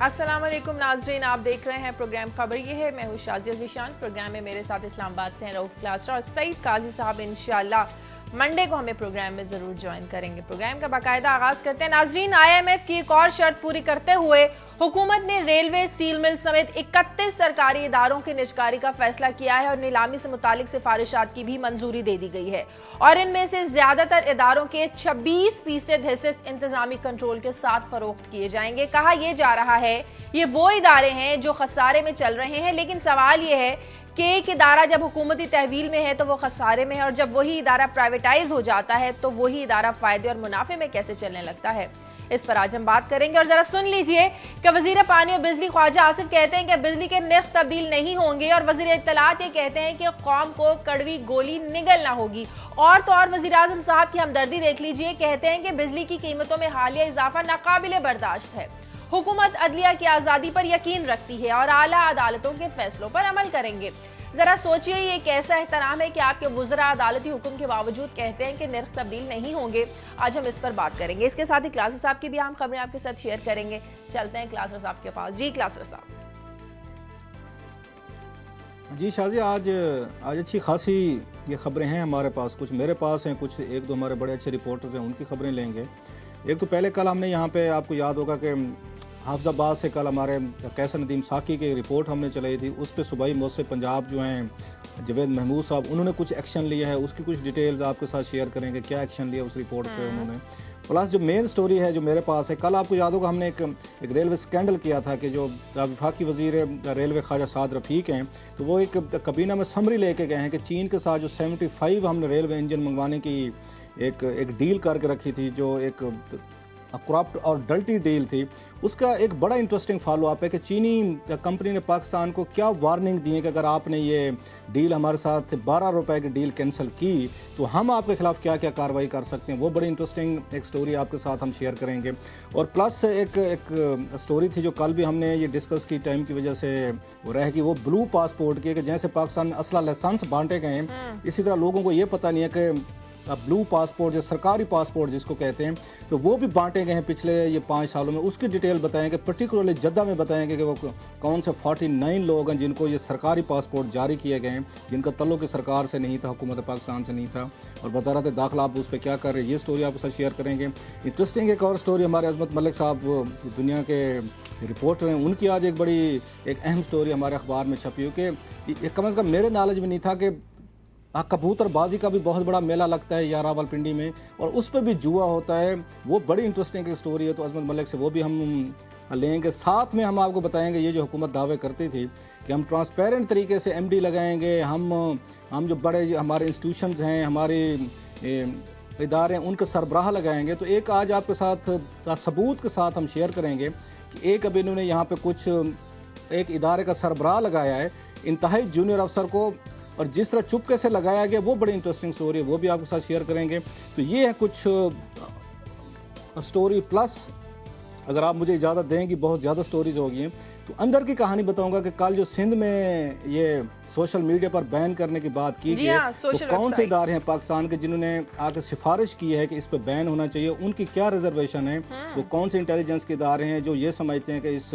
अस्सलाम वालेकुम नाजरीन, आप देख रहे हैं प्रोग्राम खबर ये है। मैं हूँ शाजिया ज़ीशान। प्रोग्राम में मेरे साथ इस्लामाबाद से हैं रऊफ क्लास्टर और सईद काजी साहब। इंशाअल्लाह मंडे को हमें प्रोग्राम में ज़रूर ज्वाइन करेंगे। प्रोग्राम का बाकायदा आगाज़ करते हैं नाजरीन। IMF की एक और शर्त पूरी करते हुए हुकूमत ने रेलवे, स्टील मिल समेत 31 सरकारी इदारों की निजकारी का फैसला किया है और नीलामी से मुतालिक सिफारिशात की भी मंजूरी दे दी गई है और इनमें से ज्यादातर इदारों के 26% हिस्से इंतजामी कंट्रोल के साथ फरोख्त किए जाएंगे। कहा यह जा रहा है ये वो इदारे हैं जो खसारे में चल रहे हैं, लेकिन सवाल यह है कि एक इदारा जब हुकूमती तहवील में है तो वो खसारे में है और जब वही इदारा प्राइवेटाइज हो जाता है तो वही इदारा फायदे और मुनाफे में कैसे चलने लगता है। इस पर आज हम बात करेंगे और जरा सुन लीजिए कि वजीर पानी और बिजली ख्वाजा आसिफ कहते हैं कि बिजली के निर्ख तब्दील नहीं होंगे और वजीर इत्तलात ये कहते हैं कि कौम को कड़वी गोली निगलना होगी। और तो और वजीर आज़म साहब की हमदर्दी देख लीजिए, कहते हैं कि बिजली की कीमतों में हालिया इजाफा नाकाबिले बर्दाश्त है। हुकूमत अदलिया की आज़ादी पर यकीन रखती है और आला अदालतों के फैसलों पर अमल करेंगे। जरा सोचिए ये कैसा एहतराम है कि आपके वुज़रा अदालती हुक्म के बावजूद कहते हैं कि निर्ख तब्दील नहीं होंगे। आज हम इस पर बात करेंगे। इसके साथ ही क्लासर साहब की भी अहम खबरें आपके साथ शेयर करेंगे। चलते हैं क्लासर साहब के पास। जी क्लासर साहब। जी शाजी, आज अच्छी खासी ये खबरें हैं हमारे पास। कुछ मेरे पास हैं, कुछ एक दो हमारे बड़े अच्छे रिपोर्टर्स हैं, उनकी खबरें लेंगे। एक तो पहले कल हमने यहाँ पे, आपको याद होगा कि हाफिजाबाद से कल हमारे कैसर नदीम साकी की रिपोर्ट हमने चलाई थी। उस पर सूबाई मौसम पंजाब जो हैं जवेद महमूद साहब, उन्होंने कुछ एक्शन लिया है। उसकी कुछ डिटेल्स आपके साथ शेयर करेंगे, क्या एक्शन लिया उस रिपोर्ट पे उन्होंने। प्लस जो मेन स्टोरी है जो मेरे पास है, कल आपको याद होगा हमने एक रेलवे स्कैंडल किया था कि जो वफाकी वज़ीर रेलवे ख्वाजा साद रफ़ीक हैं, तो वो एक कबीना में समरी लेके गए हैं कि चीन के साथ जो 75 हमने रेलवे इंजन मंगवाने की एक डील करके रखी थी, जो एक करप्ट और डल्टी डील थी। उसका एक बड़ा इंटरेस्टिंग फॉलो अप है कि चीनी कंपनी ने पाकिस्तान को क्या वार्निंग दी है कि अगर आपने ये डील हमारे साथ 12 रुपए की डील कैंसिल की तो हम आपके खिलाफ क्या क्या कार्रवाई कर सकते हैं। वो बड़ी इंटरेस्टिंग एक स्टोरी आपके साथ हम शेयर करेंगे। और प्लस एक स्टोरी थी जो कल भी हमने ये डिस्कस की, टाइम की वजह से वो रह गई, वो ब्लू पासपोर्ट की, कि जैसे पाकिस्तान में असला लाइसेंस बांटे गए हैं, इसी तरह लोगों को ये पता नहीं है कि ब्लू पासपोर्ट जो सरकारी पासपोर्ट जिसको कहते हैं, तो वो भी बांटे गए हैं पिछले ये 5 सालों में। उसकी डिटेल बताएंगे, पर्टिकुलरली जद्दा में बताएंगे कि वो कौन से 49 लोग हैं जिनको ये सरकारी पासपोर्ट जारी किए गए हैं, जिनका तल्लुक सरकार से नहीं था, हुकूमत पाकिस्तान से नहीं था, और वज़ारत दाखिला आप उस पर क्या कर रहे हैं, ये स्टोरी आपके साथ शेयर करेंगे। इंटरेस्टिंग एक और स्टोरी हमारे अजमत मलिक साहब दुनिया के रिपोर्टर हैं, उनकी आज एक अहम स्टोरी हमारे अखबार में छपी हो कि कम अज़ कम मेरे नॉलेज में नहीं था कि कबूतरबाजी का भी बहुत बड़ा मेला लगता है यार रावलपिंडी में, और उस पर भी जुआ होता है। वो बड़ी इंटरेस्टिंग स्टोरी है, तो अजमत मलिक से वो भी हम लेंगे। साथ में हम आपको बताएंगे ये जो हुकूमत दावे करती थी कि हम ट्रांसपेरेंट तरीके से MD लगाएंगे, हम जो बड़े हमारे इंस्टीट्यूशंस हैं, हमारे इदारे हैं, उनके सरबराह लगाएंगे। तो एक आज आपके साथ सबूत के साथ हम शेयर करेंगे कि एक अभी इन्होंने यहाँ पर एक इदारे का सरबराह लगाया है, इंतहाई जूनियर अफसर को, और जिस तरह चुपके से लगाया गया वो बड़ी इंटरेस्टिंग स्टोरी है, वो भी आपके साथ शेयर करेंगे। तो ये है कुछ स्टोरी। प्लस अगर आप मुझे इजाज़त देंगी, बहुत ज़्यादा स्टोरीज हो गई हैं, तो अंदर की कहानी बताऊंगा कि कल जो सिंध में ये सोशल मीडिया पर बैन करने की बात की गई है, तो कौन से इदारे हैं पाकिस्तान के जिन्होंने आके सिफारिश की है कि इस पर बैन होना चाहिए, उनकी क्या रिजर्वेशन है, वो कौन से इंटेलिजेंस के इदारे हैं जो ये समझते हैं कि इस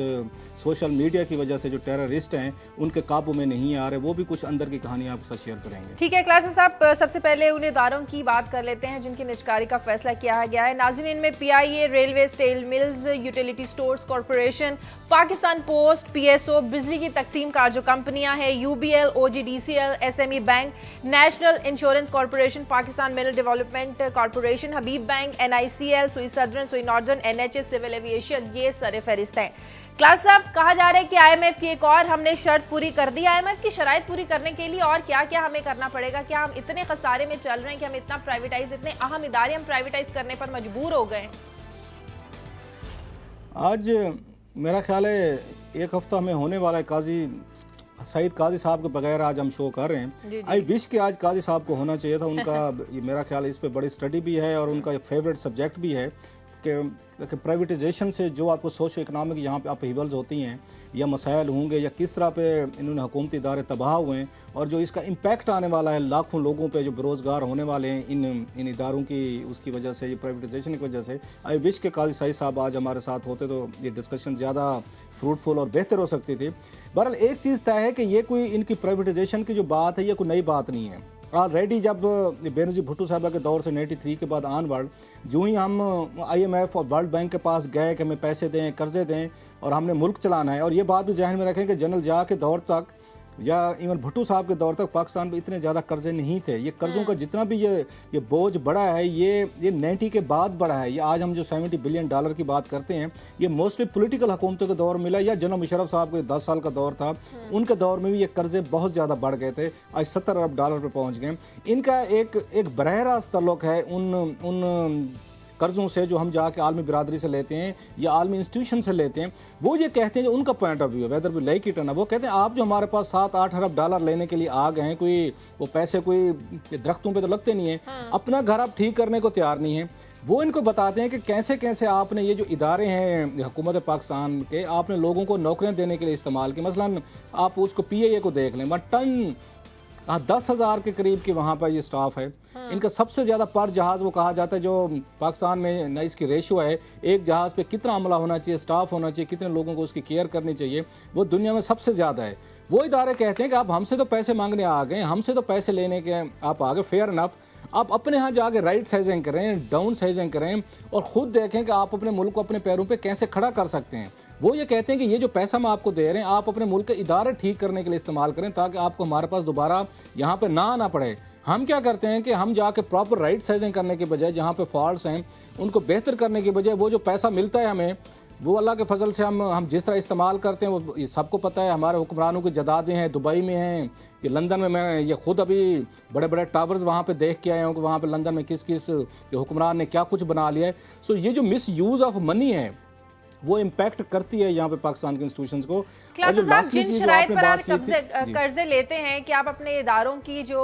सोशल मीडिया की वजह से जो टेररिस्ट हैं उनके काबू में नहीं आ रहे। वो भी कुछ अंदर की कहानी आपके साथ शेयर करेंगे। ठीक है क्लासर साहब, सबसे पहले उन इदारों की बात कर लेते हैं जिनकी निजकारी का फैसला किया गया है। नाज़रीन, इनमें PIA, railway, steel mills, utility stores corporation, Pakistan post, PSO, बिजली की तकसीम कार जो कंपनियां हैं, UBL, OGDCL, SME bank, national insurance corporation, Pakistan mineral development corporation, Habib bank, NICL, Sui southern, Sui northern, NHS, civil aviation, ये सर फहरिस्त हैं। क्लास साहब, कहा जा रहा है कि IMF की एक और हमने शर्त पूरी कर दी। IMF की शराइत पूरी करने के लिए और क्या क्या हमें करना पड़ेगा? क्या हम इतने खसारे में चल रहे हैं कि हम इतना प्राइवेटाइज, इतने अहम इदारे हम प्राइवेटाइज करने पर मजबूर हो गए? आज मेरा ख्याल है एक हफ्ता हमें होने वाला है काजी सईद काजी साहब के बगैर आज हम शो कर रहे हैं। आई विश कि आज काजी साहब को होना चाहिए था। उनका ये मेरा ख्याल है इस पे बड़ी स्टडी भी है और उनका फेवरेट सब्जेक्ट भी है कि प्राइवेटाइजेशन से जो आपको सोशो इकनॉमिक यहाँ पे अपहीवल्स होती हैं या मसाइल होंगे या किस तरह पे इन्होंने हुकूमती इदारे तबाह हुए हैं और जो इसका इम्पैक्ट आने वाला है लाखों लोगों पे जो बेरोज़गार होने वाले हैं इन इदारों की उसकी वजह से, ये प्राइवेटाइजेशन की वजह से। आई विश के काजी सईद साहब आज हमारे साथ होते तो ये डिस्कशन ज़्यादा फ्रूटफुल और बेहतर हो सकती थी। बहरहाल एक चीज़ तय है कि ये कोई इनकी प्राइवेटाइजेशन की जो बात है ये कोई नई बात नहीं है। ऑलरेडी जब बेनज़ीर भुट्टो साहबा के दौर से 93 के बाद ऑनवर्ड जो ही हम IMF और वर्ल्ड बैंक के पास गए कि हमें पैसे दें, कर्जे दें और हमने मुल्क चलाना है, और ये बात भी जहन में रखें कि जनरल जिया के दौर तक या इवन भुट्टो साहब के दौर तक पाकिस्तान पे इतने ज़्यादा कर्जे नहीं थे। ये कर्ज़ों का जितना भी ये बोझ बढ़ा है ये 90 के बाद बढ़ा है। ये आज हम जो $70 बिलियन की बात करते हैं ये मोस्टली पॉलिटिकल हुकूमतों के दौर मिला, या जनरल मुशर्रफ साहब के 10 साल का दौर था उनके दौर में भी ये कर्जे बहुत ज़्यादा बढ़ गए थे, आज $70 अरब पे पहुँच गए। इनका एक बरह रास्त ताल्लुक़ है उन कर्ज़ों से जो हम जाके आलमी बिरादरी से लेते हैं या आलमी इंस्टीट्यूशन से लेते हैं। वो ये कहते हैं, जो उनका पॉइंट ऑफ व्यू है वेदर वी लाइक इट और ना, वो कहते हैं आप जो हमारे पास $7-8 अरब लेने के लिए आ गए हैं, कोई वो पैसे कोई दरख्तों पे तो लगते नहीं हैं, अपना घर आप ठीक करने को तैयार नहीं है। वो इनको बताते हैं कि कैसे कैसे आपने ये जो इदारे हैं हुकूमत पाकिस्तान के, आपने लोगों को नौकरियाँ देने के लिए इस्तेमाल की। मसलन आप उसको PIA को देख लें, टन 10,000 के करीब की वहाँ पर ये स्टाफ है। इनका सबसे ज़्यादा पर जहाज़ वो कहा जाता है, जो पाकिस्तान में ना इसकी रेशो है एक जहाज़ पे कितना अमला होना चाहिए, स्टाफ होना चाहिए, कितने लोगों को उसकी केयर करनी चाहिए, वो दुनिया में सबसे ज़्यादा है। वो इदारे कहते हैं कि आप हमसे तो पैसे मांगने आ गए, हमसे तो पैसे लेने के आप आ गए, फेयर इनफ, आप अपने यहाँ जाके राइट साइजिंग करें, डाउन साइजिंग करें और ख़ुद देखें कि आप अपने मुल्क को अपने पैरों पे कैसे खड़ा कर सकते हैं। वो ये कहते हैं कि ये जो पैसा हम आपको दे रहे हैं आप अपने मुल्क के इदारे ठीक करने के लिए इस्तेमाल करें, ताकि आपको हमारे पास दोबारा यहाँ पे ना आना पड़े। हम क्या करते हैं कि हम जाके प्रॉपर राइट साइजिंग करने के बजाय, जहाँ पे फॉल्ट्स हैं उनको बेहतर करने के बजाय, वो जो पैसा मिलता है हमें, वो अल्लाह के फजल से हम जिस तरह इस्तेमाल करते हैं वो ये सबको पता है। हमारे हुक्मरानों की जदादें हैं, दुबई में हैं, ये लंदन में, मैं ये खुद अभी बड़े बड़े टावर्स वहाँ पे देख के आया हूँ कि वहाँ पे लंदन में किस किस हुक्मरान ने क्या कुछ बना लिया है। सो ये जो मिस यूज़ ऑफ मनी है वो इम्पैक्ट करती है यहाँ पे पाकिस्तान के इंस्टीट्यूशंस को। जिन शराइत पर आप कर्जे लेते हैं कि आप अपने इदारों की जो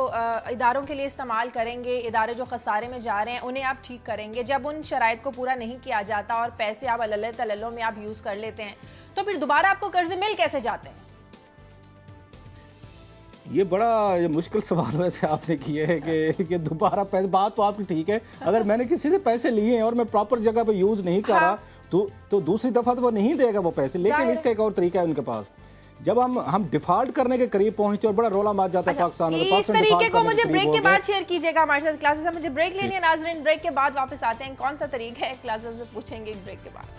इदारों के लिए इस्तेमाल करेंगे, इदारे जो खसारे में जा रहे हैं उन्हें आप ठीक करेंगे, जब उन शराइत को पूरा नहीं किया जाता और पैसे आप अल्लह तल्लो में आप यूज़ कर लेते हैं, तो फिर दोबारा आपको कर्जे मिल कैसे जाते हैं? ये बड़ा मुश्किल सवाल वैसे आपने किया है कि दोबारा पैसे, बात तो आपकी ठीक है, अगर मैंने किसी से पैसे लिए हैं और मैं प्रॉपर जगह पे यूज़ नहीं कर रहा तो दूसरी दफ़ा तो वो नहीं देगा वो पैसे। लेकिन इसका एक और तरीका है उनके पास, जब हम डिफॉल्ट करने के करीब पहुंचते और बड़ा रोला मच जाता है पाकिस्तान में। इस तरीके को मुझे ब्रेक के बाद शेयर कीजिएगा हमारे साथ। क्लासेस में मुझे ब्रेक लेनी है नाज़रीन, ब्रेक के बाद वापस आते हैं, कौन सा तरीका है क्लासेस में पूछेंगे ब्रेक के बाद।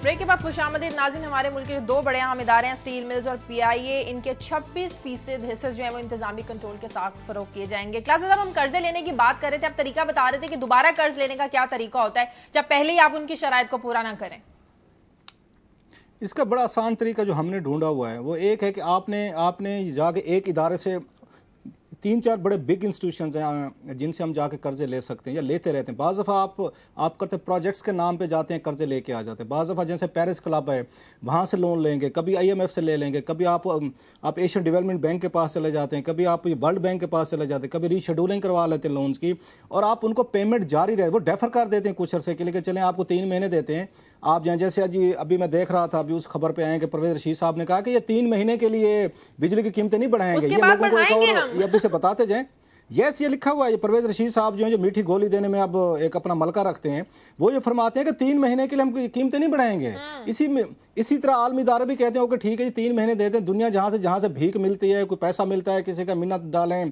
ब्रेक के बाद खुशामदीद नाज़रीन। हमारे मुल्क के जो दो बड़े अहम इदारे हैं स्टील मिल्स और PIA, इनके 26% हिस्से जो है वो इंतजामी कंट्रोल के साथ फरोख्त किए जाएंगे। क्लास साहब हम कर्जे लेने की बात कर रहे थे, आप तरीका बता रहे थे कि दोबारा कर्ज लेने का क्या तरीका होता है जब पहले ही आप उनकी शराइत को पूरा ना करें। इसका बड़ा आसान तरीका जो हमने ढूंढा हुआ है वो एक है कि आपने जाके एक इदारे से 3-4 बड़े बिग इंस्टीट्यूशंस हैं जिनसे हम जाके कर्जे ले सकते हैं या लेते रहते हैं। बाज़ दफ़ा आप करते प्रोजेक्ट्स के नाम पे जाते हैं, कर्जे लेके आ जाते हैं। बाज़ दफ़ा जैसे पेरिस क्लब है वहाँ से लोन लेंगे, कभी IMF से ले लेंगे, कभी आप एशियन डेवलपमेंट बैंक के पास चले जाते हैं, कभी आप वर्ल्ड बैंक के पास चले जाते हैं, कभी रीशेड्यूलिंग करवा लेते हैं लोन्स की, और आप उनको पेमेंट जारी रहे, वो डेफर कर देते हैं कुछ अरसे के लिए कि चलें आपको 3 महीने देते हैं। आप जैसे अभी मैं देख रहा था, अभी उस खबर पे आए कि परवेज रशीद साहब ने कहा कि ये 3 महीने के लिए बिजली की कीमतें नहीं बढ़ाएंगे, ये लोगों को एक और ये अभी से बताते जाएं। यस, ये लिखा हुआ है, ये परवेज रशीद साहब जो मीठी गोली देने में अब एक अपना मलका रखते हैं, वो ये फरमाते हैं कि 3 महीने के लिए हम कीमतें नहीं बढ़ाएंगे। इसी तरह आलमी इदारे भी कहते हैं कि ठीक है जी 3 महीने देते हैं, दुनिया जहाँ से भीख मिलती है, कोई पैसा मिलता है, किसी का मिन्नत डालें,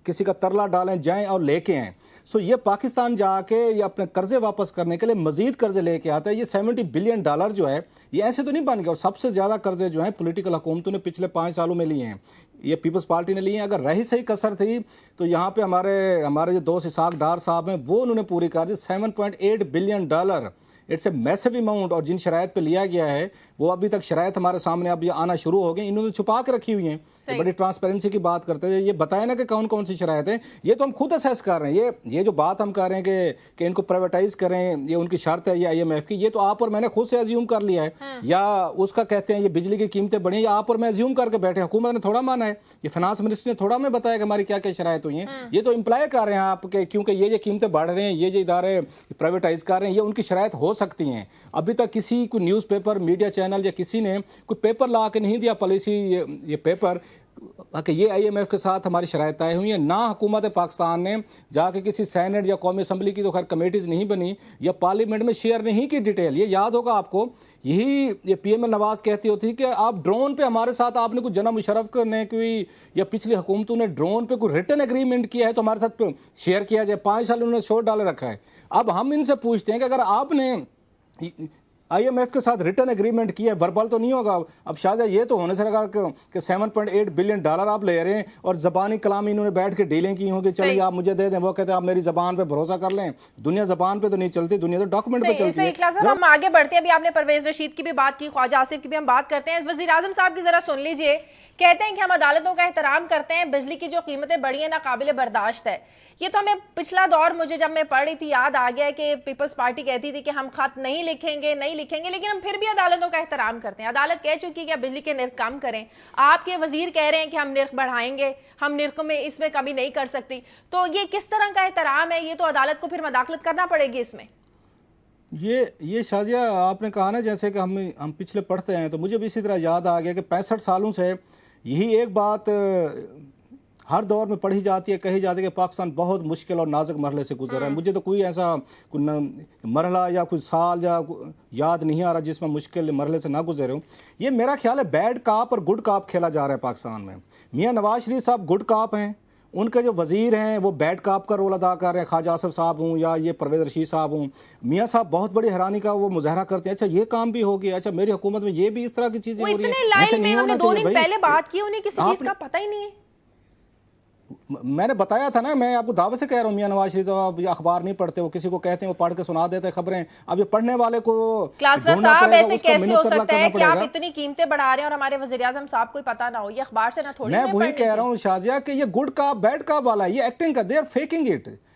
किसी का तरला डालें, जाएं और लेके आएँ। सो ये पाकिस्तान जाके ये अपने कर्जे वापस करने के लिए मजीद कर्जे लेके आता है। ये $70 बिलियन जो है ये ऐसे तो नहीं बन गया, और सबसे ज़्यादा कर्जे जो हैं पॉलिटिकल हुकूमतों ने पिछले 5 सालों में लिए हैं, ये पीपल्स पार्टी ने लिए हैं। अगर रही सही कसर थी तो यहाँ पे हमारे जो दोस्त इसाक डार साहब हैं वो उन्होंने पूरी कर दी। $7.8 billion, it's a massive amount. और जिन शराइत पे लिया गया है वो अभी तक शराइत हमारे सामने अब ये आना शुरू हो गई, इन्होंने छुपा के रखी हुई हैं। तो बड़ी ट्रांसपेरेंसी की बात करते हैं, ये बताए ना कि कौन कौन सी शराइत है, ये तो हम खुद असेस कर रहे हैं। ये जो बात हम कर रहे हैं कि इनको प्राइवेटाइज करें, ये उनकी शर्त है, ये IMF की, ये तो आप और मैंने खुद से अज्यूम कर लिया है। या उसका कहते हैं ये बिजली की कीमतें बढ़ी, या आप और मैं अज्यूम करके बैठे, हुकूमत ने थोड़ा माना है, ये फाइनेंस मिनिस्टर ने थोड़ा हमें बताया कि हमारी क्या क्या शराइत हुई हैं। ये तो इम्प्लाई कर रहे हैं आप क्योंकि ये कीमतें बढ़ रहे हैं, ये इदारे प्राइवेटाइज कर रहे हैं, ये उनकी शराइत हो सकती हैं। अभी तक किसी को न्यूज़पेपर, मीडिया चैनल चैनल या किसी ने कोई पेपर ला के नहीं दिया पॉलिसी, ये पेपर कि ये IMF के साथ हमारी शराइत तय हुई है, ना हुकूमत पाकिस्तान ने जाके किसी सेनेट या कौमी असम्बली की तो खैर कमेटीज़ नहीं बनी या पार्लियामेंट में शेयर नहीं की डिटेल। ये याद होगा आपको, यही ये PML नवाज़ कहती होती कि आप ड्रोन पे हमारे साथ आपने कुछ जनाब मुशर्रफ ने कोई या पिछली हुकूमतों ने ड्रोन पे कोई रिटन एग्रीमेंट किया है तो हमारे साथ शेयर किया जाए। 5 साल उन्होंने शोर डाले रखा है। अब हम इनसे पूछते हैं कि अगर आपने IMF के साथ रिटर्न एग्रीमेंट किया है, वर्बल तो नहीं होगा। अब शायद ये तो होने से लगा कि $7.8 बिलियन आप ले रहे हैं और ज़बानी कलाम इन्होंने बैठ के डीलिंग की होंगी, चलिए आप मुझे दे दें। वो कहते हैं आप मेरी ज़बान पे भरोसा कर लें। दुनिया ज़बान पे तो नहीं चलती, दुनिया तो डॉक्यूमेंट पे चलती है। हम आगे बढ़ते हैं। अभी आपने परवेज रशीद की भी बात की, ख्वाजा आसिफ की भी हम बात करते हैं। वज़ीर आज़म साहब की जरा सुन लीजिए। कहते हैं कि हम अदालतों का एहतराम करते हैं, बिजली की जो कीमतें बढ़ी हैं ना काबिल बर्दाश्त है। ये तो हमें पिछला दौर, मुझे जब मैं पढ़ रही थी याद आ गया कि पीपल्स पार्टी कहती थी कि हम खत नहीं लिखेंगे, लेकिन हम फिर भी अदालतों का एहतराम करते हैं। अदालत कह चुकी है कि आप बिजली के निर्ख कम करें, आपके वजीर कह रहे हैं कि हम निर्ख बढ़ाएंगे, हम निर्खों में इसमें कमी नहीं कर सकती। तो ये किस तरह का एहतराम है? ये तो अदालत को फिर मदाखलत करना पड़ेगी इसमें। ये शाजिया आपने कहा ना जैसे कि हम पिछले पढ़ते हैं, तो मुझे भी इसी तरह याद आ गया कि 65 सालों से यही एक बात हर दौर में पढ़ी जाती है, कही जाती है कि पाकिस्तान बहुत मुश्किल और नाजुक मरहले से गुजर रहा है। मुझे तो कोई ऐसा मरहला या कोई साल या याद नहीं आ रहा जिसमें मुश्किल मरहले से ना गुजरे हूँ। ये मेरा ख्याल है बैड काप और गुड काप खेला जा रहा है पाकिस्तान में। मियाँ नवाज शरीफ साहब गुड काप हैं, उनके जो वज़ीर हैं वो बैड काप का रोल अदा कर रहे हैं, ख्वाजा आसिफ साहब हूँ या ये परवेज़ रशीद साहब हूँ। मियाँ साहब बहुत बड़ी हैरानी का वो मुजाहरा करते हैं, अच्छा ये काम भी हो गया, अच्छा मेरी हुकूमत में ये भी इस तरह की चीज़ें हो रही हैं। ऐसे नहीं होना चाहिए। 2 दिन पहले बात की, उन्हें किसी चीज़ का पता ही नहीं है। मैंने बताया था ना, मैं आपको दावे से कह रहा हूँ मियाँ नवाज शरीफ आप अखबार नहीं पढ़ते, वो किसी को कहते हैं वो पढ़ के सुना देते हैं खबरें। अब ये पढ़ने वाले को क्लासर साहब ऐसे कैसे हो सकता है कि आप इतनी कीमतें बढ़ा रहे हैं और हमारे वज़ीर आज़म साहब को पता ना हो? ये अखबार से ना थोड़ी। मैं वही कह रहा हूँ शाजिया कि ये गुड का बैड का वाला ये एक्टिंग का, they are faking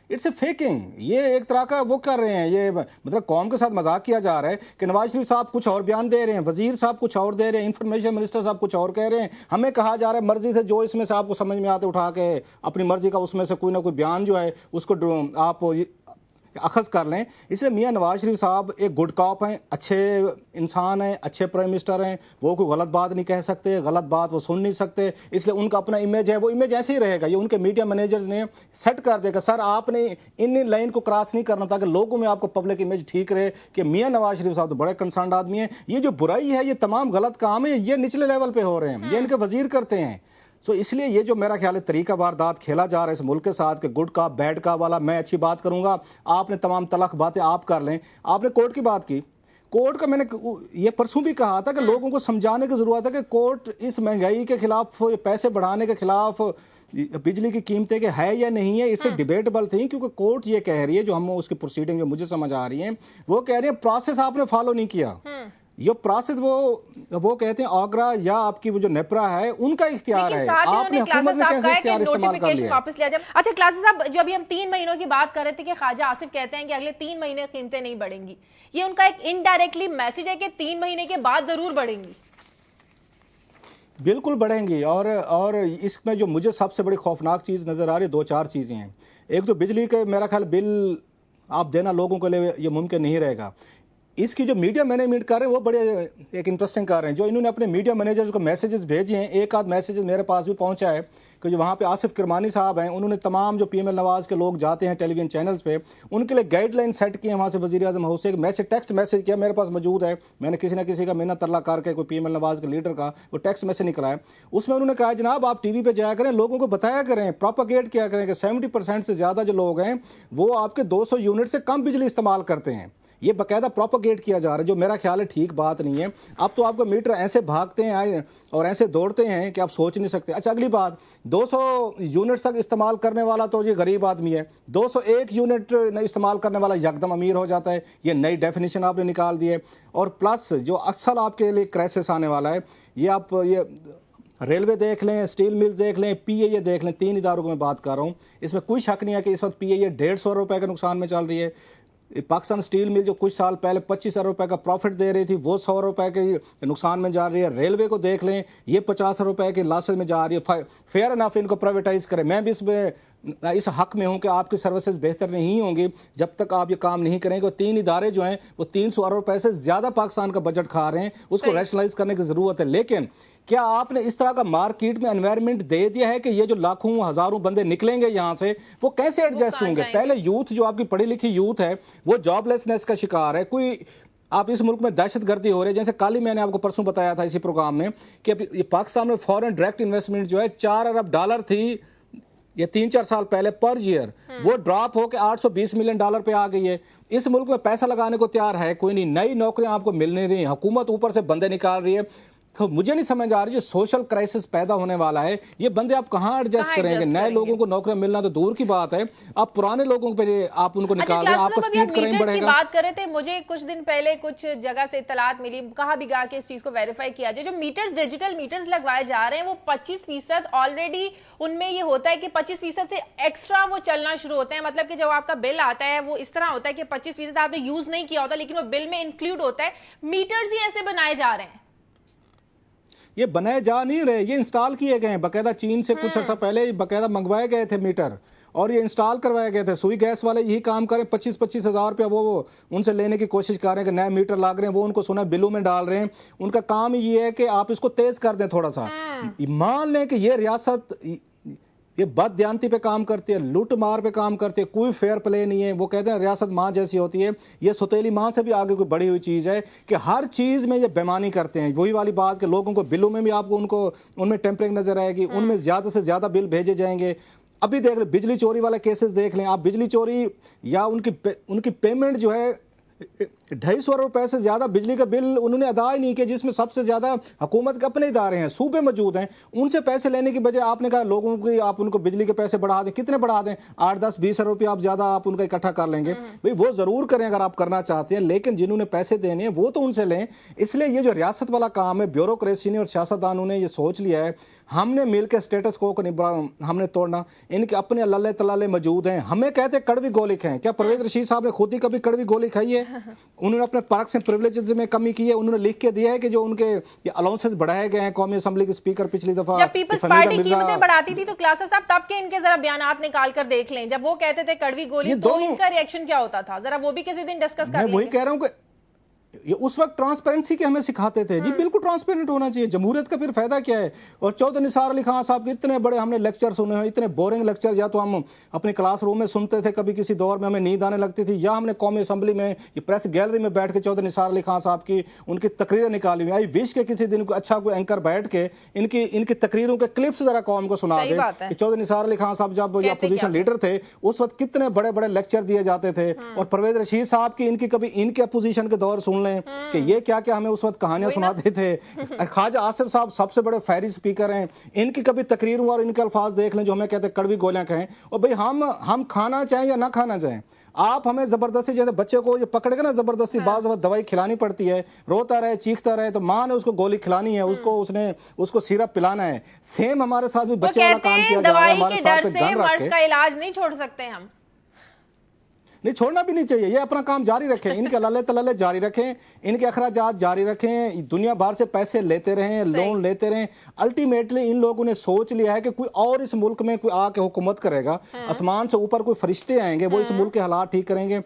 it's a faking. ये एक तरह का वो कर रहे हैं, ये मतलब कौम के साथ मजाक किया जा रहा है कि नवाज शरीफ साहब कुछ और बयान दे रहे हैं, वजीर साहब कुछ और दे रहे हैं, इंफॉर्मेशन मिनिस्टर साहब कुछ और कह रहे हैं। हमें कहा जा रहा है मर्जी से जो इसमें से आपको समझ में आते उठा के अपनी मर्जी का उसमें से कोई ना कोई बयान जो है उसको आप अखज़ कर लें। इसलिए मियाँ नवाज शरीफ साहब एक गुड कॉप हैं, अच्छे इंसान हैं, अच्छे प्राइम मिनिस्टर हैं। वो कोई गलत बात नहीं कह सकते, गलत बात वो सुन नहीं सकते, इसलिए उनका अपना इमेज है, वो इमेज ऐसे ही रहेगा। ये उनके मीडिया मैनेजर्स ने सेट कर देगा, सर आपने इन लाइन को क्रॉस नहीं करना ताकि लोगों में आपको पब्लिक इमेज ठीक रहे कि मियाँ नवाज शरीफ साहब तो बड़े कंसर्न आदमी हैं। ये जो बुराई है, ये तमाम गलत काम है, ये निचले लेवल पर हो रहे हैं, ये इनके वजीर करते हैं। सो इसलिए ये जो मेरा ख्याल है तरीका वारदात खेला जा रहा है इस मुल्क के साथ कि गुड का बैड का वाला, मैं अच्छी बात करूंगा, आपने तमाम तलख बातें आप कर लें। आपने कोर्ट की बात की, कोर्ट का मैंने ये परसों भी कहा था कि लोगों को समझाने की ज़रूरत है कि कोर्ट इस महंगाई के खिलाफ, पैसे बढ़ाने के खिलाफ, बिजली की कीमतें के है या नहीं है, इट्स ए डिबेटेबल थिंग। क्योंकि कोर्ट ये कह रही है, जो हम उसकी प्रोसीडिंग जो मुझे समझ आ रही है, वो कह रही है प्रोसेस आपने फॉलो नहीं किया। ये प्रोसेस वो कहते हैं आगरा या आपकी वो जो नेपरा है उनका इख्तियार है, आपने हुकूमत ने कैसे इख्तियार इस्तेमाल कर लिया। वापस लिया जाए। अच्छा क्लासेस साहब, जो अभी हम 3 महीनों की बात कर रहे थे कि ख्वाजा आसिफ कहते हैं कि अगले 3 महीने कीमतें नहीं बढ़ेंगी, ये उनका एक इनडायरेक्टली मैसेज है कि 3 महीने के बाद जरूर बढ़ेंगी। बिल्कुल बढ़ेंगी। और इसमें जो मुझे सबसे बड़ी खौफनाक चीज़ नज़र आ रही है, 2-4 चीज़ें हैं। एक तो बिजली के मेरा ख्याल बिल आप देना लोगों के लिए ये मुमकिन नहीं रहेगा। इसकी जो मीडिया मैनेजमेंट कर रहे हैं वो बड़े एक इंटरेस्टिंग कर रहे हैं। जो इन्होंने अपने मीडिया मैनेजर्स को मैसेजेस भेजे हैं, एक आध मैसेज मेरे पास भी पहुंचा है कि जो वहाँ पे आसिफ किरमानी साहब हैं, उन्होंने तमाम जो PML नवाज़ के लोग जाते हैं टेलीविजन चैनल्स पे, उनके लिए गाइडलाइन सेट किए हैं वहाँ से वज़ीर आज़म हाउस से। मैसेज टेक्स्ट मैसेज किया, मेरे पास मौजूद है, मैंने किसी ना किसी का मिन्नत तरला करके कोई PML नवाज़ के लीडर का वो टेक्स्ट मैसेज निकला है। उसमें उन्होंने कहा जनाब आप TV पर जाया करें, लोगों को बताया करें, प्रोपागेट किया करें कि 70% से ज़्यादा जो लोग हैं वो आपके 200 यूनिट से कम बिजली इस्तेमाल करते हैं। ये बाकायदा प्रोपागेट किया जा रहा है, जो मेरा ख्याल है ठीक बात नहीं है। अब तो आपको मीटर ऐसे भागते हैं और ऐसे दौड़ते हैं कि आप सोच नहीं सकते। अच्छा अगली बात, 200 यूनिट तक इस्तेमाल करने वाला तो ये गरीब आदमी है, 201 यूनिट इस्तेमाल करने वाला यकदम अमीर हो जाता है। ये नई डेफिनेशन आपने निकाल दी है। और प्लस जो अक्सर आपके लिए क्राइसिस आने वाला है, ये आप ये रेलवे देख लें, स्टील मिल देख लें, PIA देख लें, 3 इदारों को मैं बात कर रहा हूँ। इसमें कोई शक नहीं है कि इस वक्त PIA 150 रुपये के नुकसान में चल रही है। पाकिस्तान स्टील मिल जो कुछ साल पहले 25 अरब रुपए का प्रॉफिट दे रही थी, वो 100 रुपए के नुकसान में जा रही है। रेलवे को देख लें, ये 50 रुपए के लॉसेज में जा रही है। फेयर एनफ इनको प्राइवेटाइज करें। मैं भी इस हक में हूं कि आपकी सर्विसेज बेहतर नहीं होंगी जब तक आप ये काम नहीं करेंगे। और 3 इदारे जो हैं वो 300 अरब रुपए से ज्यादा पाकिस्तान का बजट खा रहे हैं, उसको रैशनलाइज करने की जरूरत है। लेकिन क्या आपने इस तरह का मार्केट में एनवायरनमेंट दे दिया है कि ये जो लाखों हजारों बंदे निकलेंगे यहाँ से, वो कैसे एडजस्ट होंगे? पहले यूथ जो आपकी पढ़ी लिखी यूथ है वो जॉबलेसनेस का शिकार है। कोई आप इस मुल्क में दहशतगर्दी हो रही है, जैसे कल ही मैंने आपको परसों बताया था इसी प्रोग्राम में कि ये पाकिस्तान में फॉरेन डायरेक्ट इन्वेस्टमेंट जो है 4 अरब डॉलर थी ये 3-4 साल पहले पर ईयर, वो ड्रॉप होकर 820 मिलियन डॉलर पे आ गई है। इस मुल्क में पैसा लगाने को तैयार है कोई नहीं, नई नौकरियां आपको मिल नहीं रही, हुकूमत ऊपर से बंदे निकाल रही है। तो मुझे नहीं समझ आ रही, जो सोशल क्राइसिस पैदा होने वाला है, ये बंदे आप कहाँ एडजस्ट करेंगे? नए लोगों को नौकरियां मिलना तो दूर की बात है, आप पुराने लोगों पे आप उनको निकाल रहे हैं, आपको स्पीड क्राइम बढ़ेगा। बात कर रहे थे, मुझे कुछ दिन पहले कुछ जगह से इत्तलात मिली, कहा भी गया कि इस चीज को वेरीफाई किया जाए। जो मीटर्स, डिजिटल मीटर्स लगवाए जा रहे हैं वो 25% ऑलरेडी उनमें ये होता है कि 25% से एक्स्ट्रा वो चलना शुरू होते हैं। मतलब कि जब आपका बिल आता है वो इस तरह होता है कि 25% आपने यूज नहीं किया होता, लेकिन वो बिल में इंक्लूड होता है। मीटर्स ही ऐसे बनाए जा रहे हैं। ये बनाए जा नहीं रहे, ये इंस्टॉल किए गए हैं बाकायदा। चीन से कुछ अर्सा पहले बाकायदा मंगवाए गए थे मीटर और ये इंस्टॉल करवाए गए थे। सुई गैस वाले यही काम करें, 25-25 हज़ार रुपया वो उनसे लेने की कोशिश कर रहे हैं कि नए मीटर लाग रहे हैं, वो उनको सुना बिलों में डाल रहे हैं। उनका काम ये है कि आप इसको तेज कर दें थोड़ा सा। मान लें कि ये रियासत ये बददियानती पे काम करती है, लूट मार पे काम करती है, कोई फेयर प्ले नहीं है। वो कहते हैं रियासत माँ जैसी होती है, ये सौतेली माँ से भी आगे कोई बढ़ी हुई चीज़ है कि हर चीज़ में ये बेईमानी करते हैं। वही वाली बात कि लोगों को बिलों में भी आपको उनको उनमें टेम्परिंग नजर आएगी, उनमें ज़्यादा से ज़्यादा बिल भेजे जाएंगे। अभी देख लें बिजली चोरी वाले केसेस देख लें आप, बिजली चोरी या उनकी पेमेंट जो है 250 रुपए से ज्यादा बिजली का बिल उन्होंने अदा ही नहीं किया, जिसमें सबसे ज्यादा हुकूमत के अपने इदारे हैं, सूबे मौजूद हैं। उनसे पैसे लेने की बजाय आपने कहा लोगों की आप उनको बिजली के पैसे बढ़ा दें। कितने बढ़ा दें? 8-10-20 रुपये आप ज्यादा आप उनका इकट्ठा कर लेंगे। भाई वो जरूर करें अगर आप करना चाहते हैं, लेकिन जिन्होंने पैसे देने हैं वो तो उनसे लें। इसलिए ये जो रियासत वाला काम है, ब्यूरोक्रेसी ने और सियासतदानों ने ये सोच लिया है हमने मिल के स्टेटस को हमने तोड़ना। इनके अपने लल्ले तलाले मौजूद हैं, हमें कहते कड़वी गोली खाएं। क्या परवेज रशीद साहब ने खुद ही कभी कड़वी गोली खाई है? उन्होंने अपने पर्क्स एंड प्रिविलेजेस में कमी की है। उन्होंने लिख के दिया है कि जो उनके अलाउंसेस बढ़ाए गए हैं, कौमी असेंबली के स्पीकर पिछली दफा जब पीपल्स पार्टी कीमतें बढ़ाती थी तो क्लासर साहब तब के इनके जरा बयानात निकाल कर देख लें, जब वो कहते थे कड़वी गोली तो इनका रिएक्शन क्या होता था, जरा वो भी किसी दिन डिस्कस कर लेंगे। मैं वही कह रहा हूं कि ये उस वक्त ट्रांसपेरेंसी के हमें सिखाते थे जी, बिल्कुल ट्रांसपेरेंट होना चाहिए। जमहूरियत का फिर फायदा क्या है? और चौधरी निसार अली खान साहब के इतने बड़े हमने लेक्चर सुने हैं, इतने बोरिंग लेक्चर, या तो हम अपने क्लास रूम में सुनते थे, कभी किसी दौर में हमें नींद आने लगती थी, या हमने कौमी असेंबली में ये प्रेस गैलरी में बैठ के चौधरी निसार अली खान साहब की उनकी तकरीरें निकाली हुई। आई विश के किसी दिन को अच्छा कोई एंकर बैठ के इनकी तकरीरों के क्लिप्स जरा कौम को सुना दे कि चौधरी निसार अली खान साहब जब अपोजिशन लीडर थे उस वक्त कितने बड़े बड़े लेक्चर दिए जाते थे। और परवेज रशीद साहब की इनकी कभी इनके अपोजिशन के दौर सुन लें कि ये क्या क्या हमें उस वक्त कहानियां सुनाते थे। ख्वाजा आसिफ साहब सबसे बड़े फैरी स्पीकर हैं, इनकी कभी तकरीर और इनके अल्फाज देख लें जो हमें कहते हैं कड़वी गोलियां खाएं। और भाई हम खाना चाहें या ना खाना चाहें, आप हमें जबरदस्ती, जैसे बच्चे को ये पकड़ के ना जबरदस्ती बाज़ वक्त दवाई खिलानी पड़ती है, रोता रहे चीखता रहे तो माँ ने उसको गोली खिलानी है, उसको सिरप पिलाना है। सेम हमारे साथ भी बच्चे वाला काम किया जा रहा है। हमारे साथ गन रख के का इलाज नहीं छोड़ सकते हम, नहीं छोड़ना भी नहीं चाहिए। ये अपना काम जारी रखें, इनके लल्ले तलल्ले जारी रखें, इनके अखराजात जारी रखें, दुनिया भर से पैसे लेते रहें, लोन लेते रहें। अल्टीमेटली इन लोगों ने सोच लिया है कि कोई और इस मुल्क में कोई आके हुकूमत करेगा, आसमान से ऊपर कोई फरिश्ते आएंगे वो इस मुल्क के हालात ठीक करेंगे।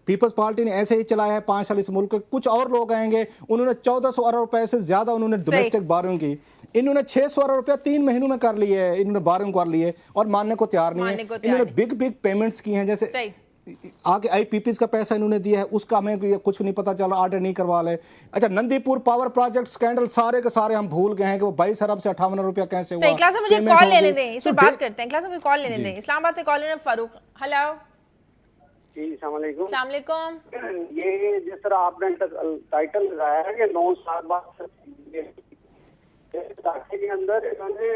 पीपल्स पार्टी ने ऐसे ही चलाया है 5 साल इस मुल्क के। कुछ और लोग आएंगे, उन्होंने 1400 अरब रुपए से ज्यादा उन्होंने डोमेस्टिक बोरिंग की, इन्होंने 600 अरब रुपया 3 महीनों में कर लिए है, इन्होंने बोरिंग कर लिए और मानने को तैयार नहीं है। इन्होंने बिग बिग पेमेंट्स की हैं, जैसे आगे IPPs का पैसा इन्होंने दिया है, उसका हमें कुछ नहीं पता चला, ऑर्डर नहीं करवा ले। अच्छा, नंदीपुर पावर प्रोजेक्ट स्कैंडल सारे के सारे हम भूल गए हैं कि वो 22 अरब से 58 रुपया कैसे हुआ। क्लास में मुझे कॉल लेने दें, इस पर बात करते हैं। क्लास में कॉल लेने दें। इस्लामाबाद से कॉल फारूक। हेलो जी, अस्सलाम वालेकुम। अस्सलाम वालेकुम। ये जिस तरह आपने टाइटल लगाया है कि 9 साल बाद के अंदर इन्होंने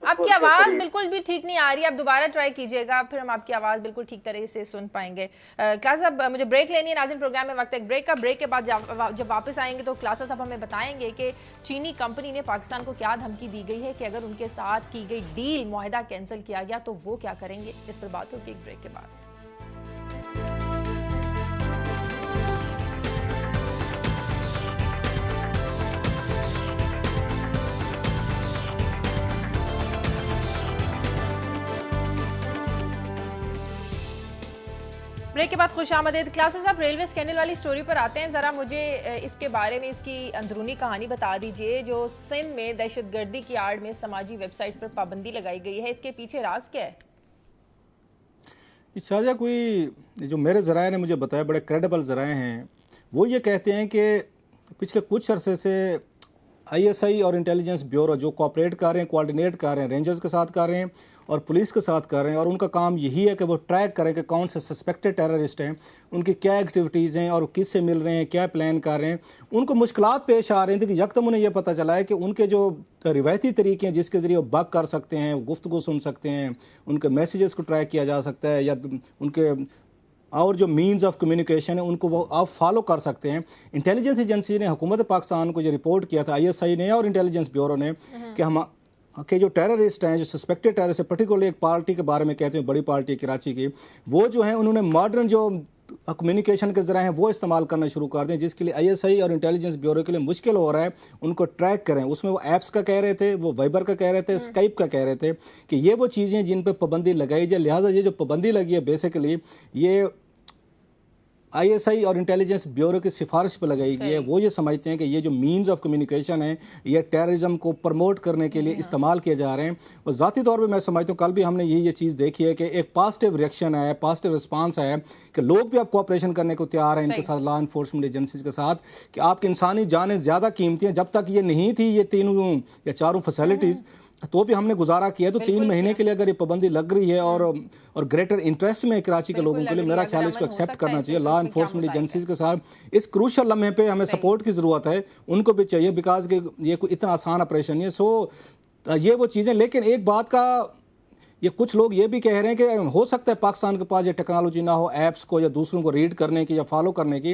آپ کی آواز بالکل بھی ٹھیک نہیں آ رہی, آپ دوبارہ ٹرائی کیجئے گا, پھر ہم آپ کی آواز بالکل ٹھیک طرح سے سن پائیں گے. کلاس صاحب مجھے بریک لینی ہے ناظرین, پروگرام میں وقت ایک بریک کا. بریک کے بعد جب واپس آئیں گے تو کلاس صاحب ہمیں بتائیں گے کہ چینی کمپنی نے پاکستان کو کیا دھمکی دی گئی ہے کہ اگر ان کے ساتھ کی گئی ڈیل معاہدہ کینسل کیا گیا تو وہ کیا کریں گے. اس پر بات ہوگی ایک بریک کے بعد. بریک کے بعد خوش آمدید. کلاسز صاحب ریلوے اسکینڈل والی سٹوری پر آتے ہیں, ذرا مجھے اس کے بارے میں اس کی اندرونی کہانی بتا دیجئے. جو سندھ میں دہشت گردی کی آڑ میں سماجی ویب سائٹس پر پابندی لگائی گئی ہے, اس کے پیچھے راز کیا ہے؟ شاہجہ کوئی جو میرے ذرائع نے مجھے بتایا, بڑے کریڈیبل ذرائع ہیں, وہ یہ کہتے ہیں کہ پچھلے کچھ عرصے سے آئی ایس آئی اور انٹیلیجنس بیورو جو کوآپریٹ کر رہے ہیں, کوارڈینیٹ کر رہے ہیں, رینجرز کے ساتھ کر رہے ہیں اور پولیس کے ساتھ کر رہے ہیں, اور ان کا کام یہی ہے کہ وہ ٹریک کریں کہ کون سے سسپیکٹڈ ٹیررسٹ ہیں, ان کی کیا ایکٹیویٹیز ہیں اور کس سے مل رہے ہیں, کیا پلان کر رہے ہیں. ان کو مشکلات پیش آ رہی ہیں کہ یکدم انہیں یہ پتہ چلا ہے کہ ان کے جو روایتی طریقے ہیں جس کے ذریعے وہ بگ کر سکتے ہیں, گفتگو سن سکتے ہیں, ان کے میسیجز کو ٹریک کیا جا سکتا ہے, یا ان کے اور جو مینز آف کمیونیکیشن ہے ان کو وہ آپ فالو کر سکتے ہیں. انٹیلیجنس ایجنسی نے حکومت پاکستان کو یہ رپورٹ کیا تھا, آئی ایس آئی نے اور انٹیلیجنس بیورو نے, کہ جو ٹیررسٹ ہیں, جو سسپیکٹڈ ٹیررسٹ ہیں, پرٹیکولرلی ایک پارٹی کے بارے میں کہتے ہیں, بڑی پارٹی کراچی کی, وہ جو ہیں انہوں نے ماڈرن جو کمیونیکیشن کے ذرائع ہیں وہ استعمال کرنا شروع کر دیں, جس کے لیے آئی ایس آئی اور انٹیلیجنس بیورو کے لیے مشکل ہو رہا ہے ان کو ٹریک کریں. اس میں وہ ایپس کا کہہ رہے تھے, وہ وائبر کا کہہ رہے تھے, اسکائپ کا کہہ رہے تھے کہ یہ وہ چیزیں جن پہ پابندی لگائی جائے. لہٰذا یہ جو پابندی لگی ہے بیسیکلی یہ آئی ایس آئی اور انٹیلیجنس بیورو کی سفارش پہ لگائی گئی ہے. وہ یہ سمجھتے ہیں کہ یہ جو مینز آف کمیونیکیشن ہیں یہ ٹیررزم کو پروموٹ کرنے کے لیے استعمال کیے جا رہے ہیں. اور ذاتی طور پہ میں سمجھتا ہوں کل بھی ہم نے یہ چیز دیکھی ہے کہ ایک پازیٹیو ریئیکشن ہے, پازیٹیو رسپانس ہے کہ لوگ بھی اب کوآپریشن کرنے کو تیار ہیں ان کے ساتھ, لا انفورسمنٹ ایجنسیز کے ساتھ, کہ آپ کی انسانی جانیں زیادہ قیمتی ہیں. جب تک یہ نہیں تھی یہ تینوں یا چاروں فیسلٹیز تو بھی ہم نے گزارا کیا. تو 3 مہینے کے لیے اگر یہ پابندی لگ رہی ہے اور گریٹر انٹرسٹ میں کراچی کے لوگوں کے لیے, میرا خیال ہے اس کو ایکسیپٹ کرنا چاہیے. لا انفورسمنٹ ایجنسیز کے ساتھ اس کروشل لمحے پہ ہمیں سپورٹ کی ضرورت ہے, ان کو بھی چاہیے, بیکاز کہ یہ کوئی اتنا آسان آپریشن نہیں ہے. سو یہ وہ چیزیں. لیکن ایک بات کا یہ کچھ لوگ یہ بھی کہہ رہے ہیں کہ ہو سکتا ہے پاکستان کے پاس یہ ٹیکنالوجی نہ ہو ایپس کو یا دوسروں کو ریڈ کرنے کی یا فالو کرنے کی,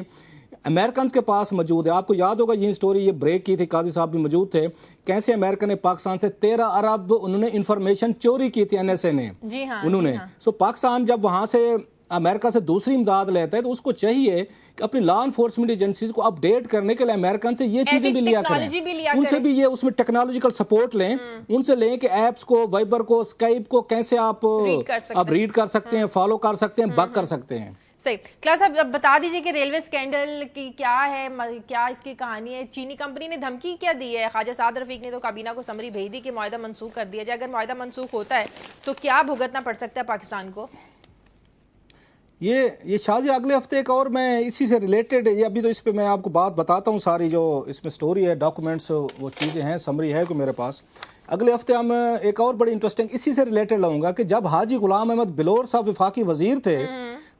امریکنز کے پاس موجود ہے. آپ کو یاد ہوگا یہ سٹوری, یہ بریک کی تھی, قاضی صاحب بھی موجود تھے, کیسے امریکہ نے پاکستان سے 13 ارب انہوں نے انفارمیشن چوری کی تھی, این ایس اے نے, انہوں نے. سو پاکستان جب وہاں سے امریکہ سے دوسری امداد لیتا ہے تو اس کو چاہیے کہ اپنی لا انفورسمنٹ ایجنسیز کو اپ ڈیٹ کرنے کے لیے امریکن سے یہ چیزیں بھی لیا کریں, ان سے بھی یہ اس میں ٹیکنالوجیکل سپورٹ لیں, ان سے لیں کہ ایپس کو, وائبر کو, اسکائپ کو کیسے آپ ریڈ کر سکتے ہیں, فالو کر سکتے ہیں, بگ کر سکتے ہیں. صحیح. کلاس اب بتا دیجئے کہ ریلوے اسکینڈل کی کیا ہے, کیا اس کی کہانی ہے. چینی کمپنی نے دھمکی کیا دی ہے؟ خواجہ سعد رفیق نے تو کابینہ کو سمری بھیج دی کہ معاہدہ منسوخ کر دیا جائے. اگر معاہدہ منسوخ ہوتا ہے تو کیا بھگتنا پڑ سکتا ہے پاکستان کو؟ یہ شاہجہ اگلے ہفتے ایک اور میں اسی سے ریلیٹڈ, یہ ابھی تو اس پہ میں آپ کو بات بتاتا ہوں ساری جو اس میں سٹوری ہے, ڈاکومنٹس وہ چیزیں ہیں, سمری ہے کہ میرے پاس. اگلے ہفتے ہم ایک اور بڑی انٹرسٹنگ اسی سے ریلیٹڈ لاؤں گا کہ جب حاجی غلام احمد بلور صاحب وفاقی وزیر تھے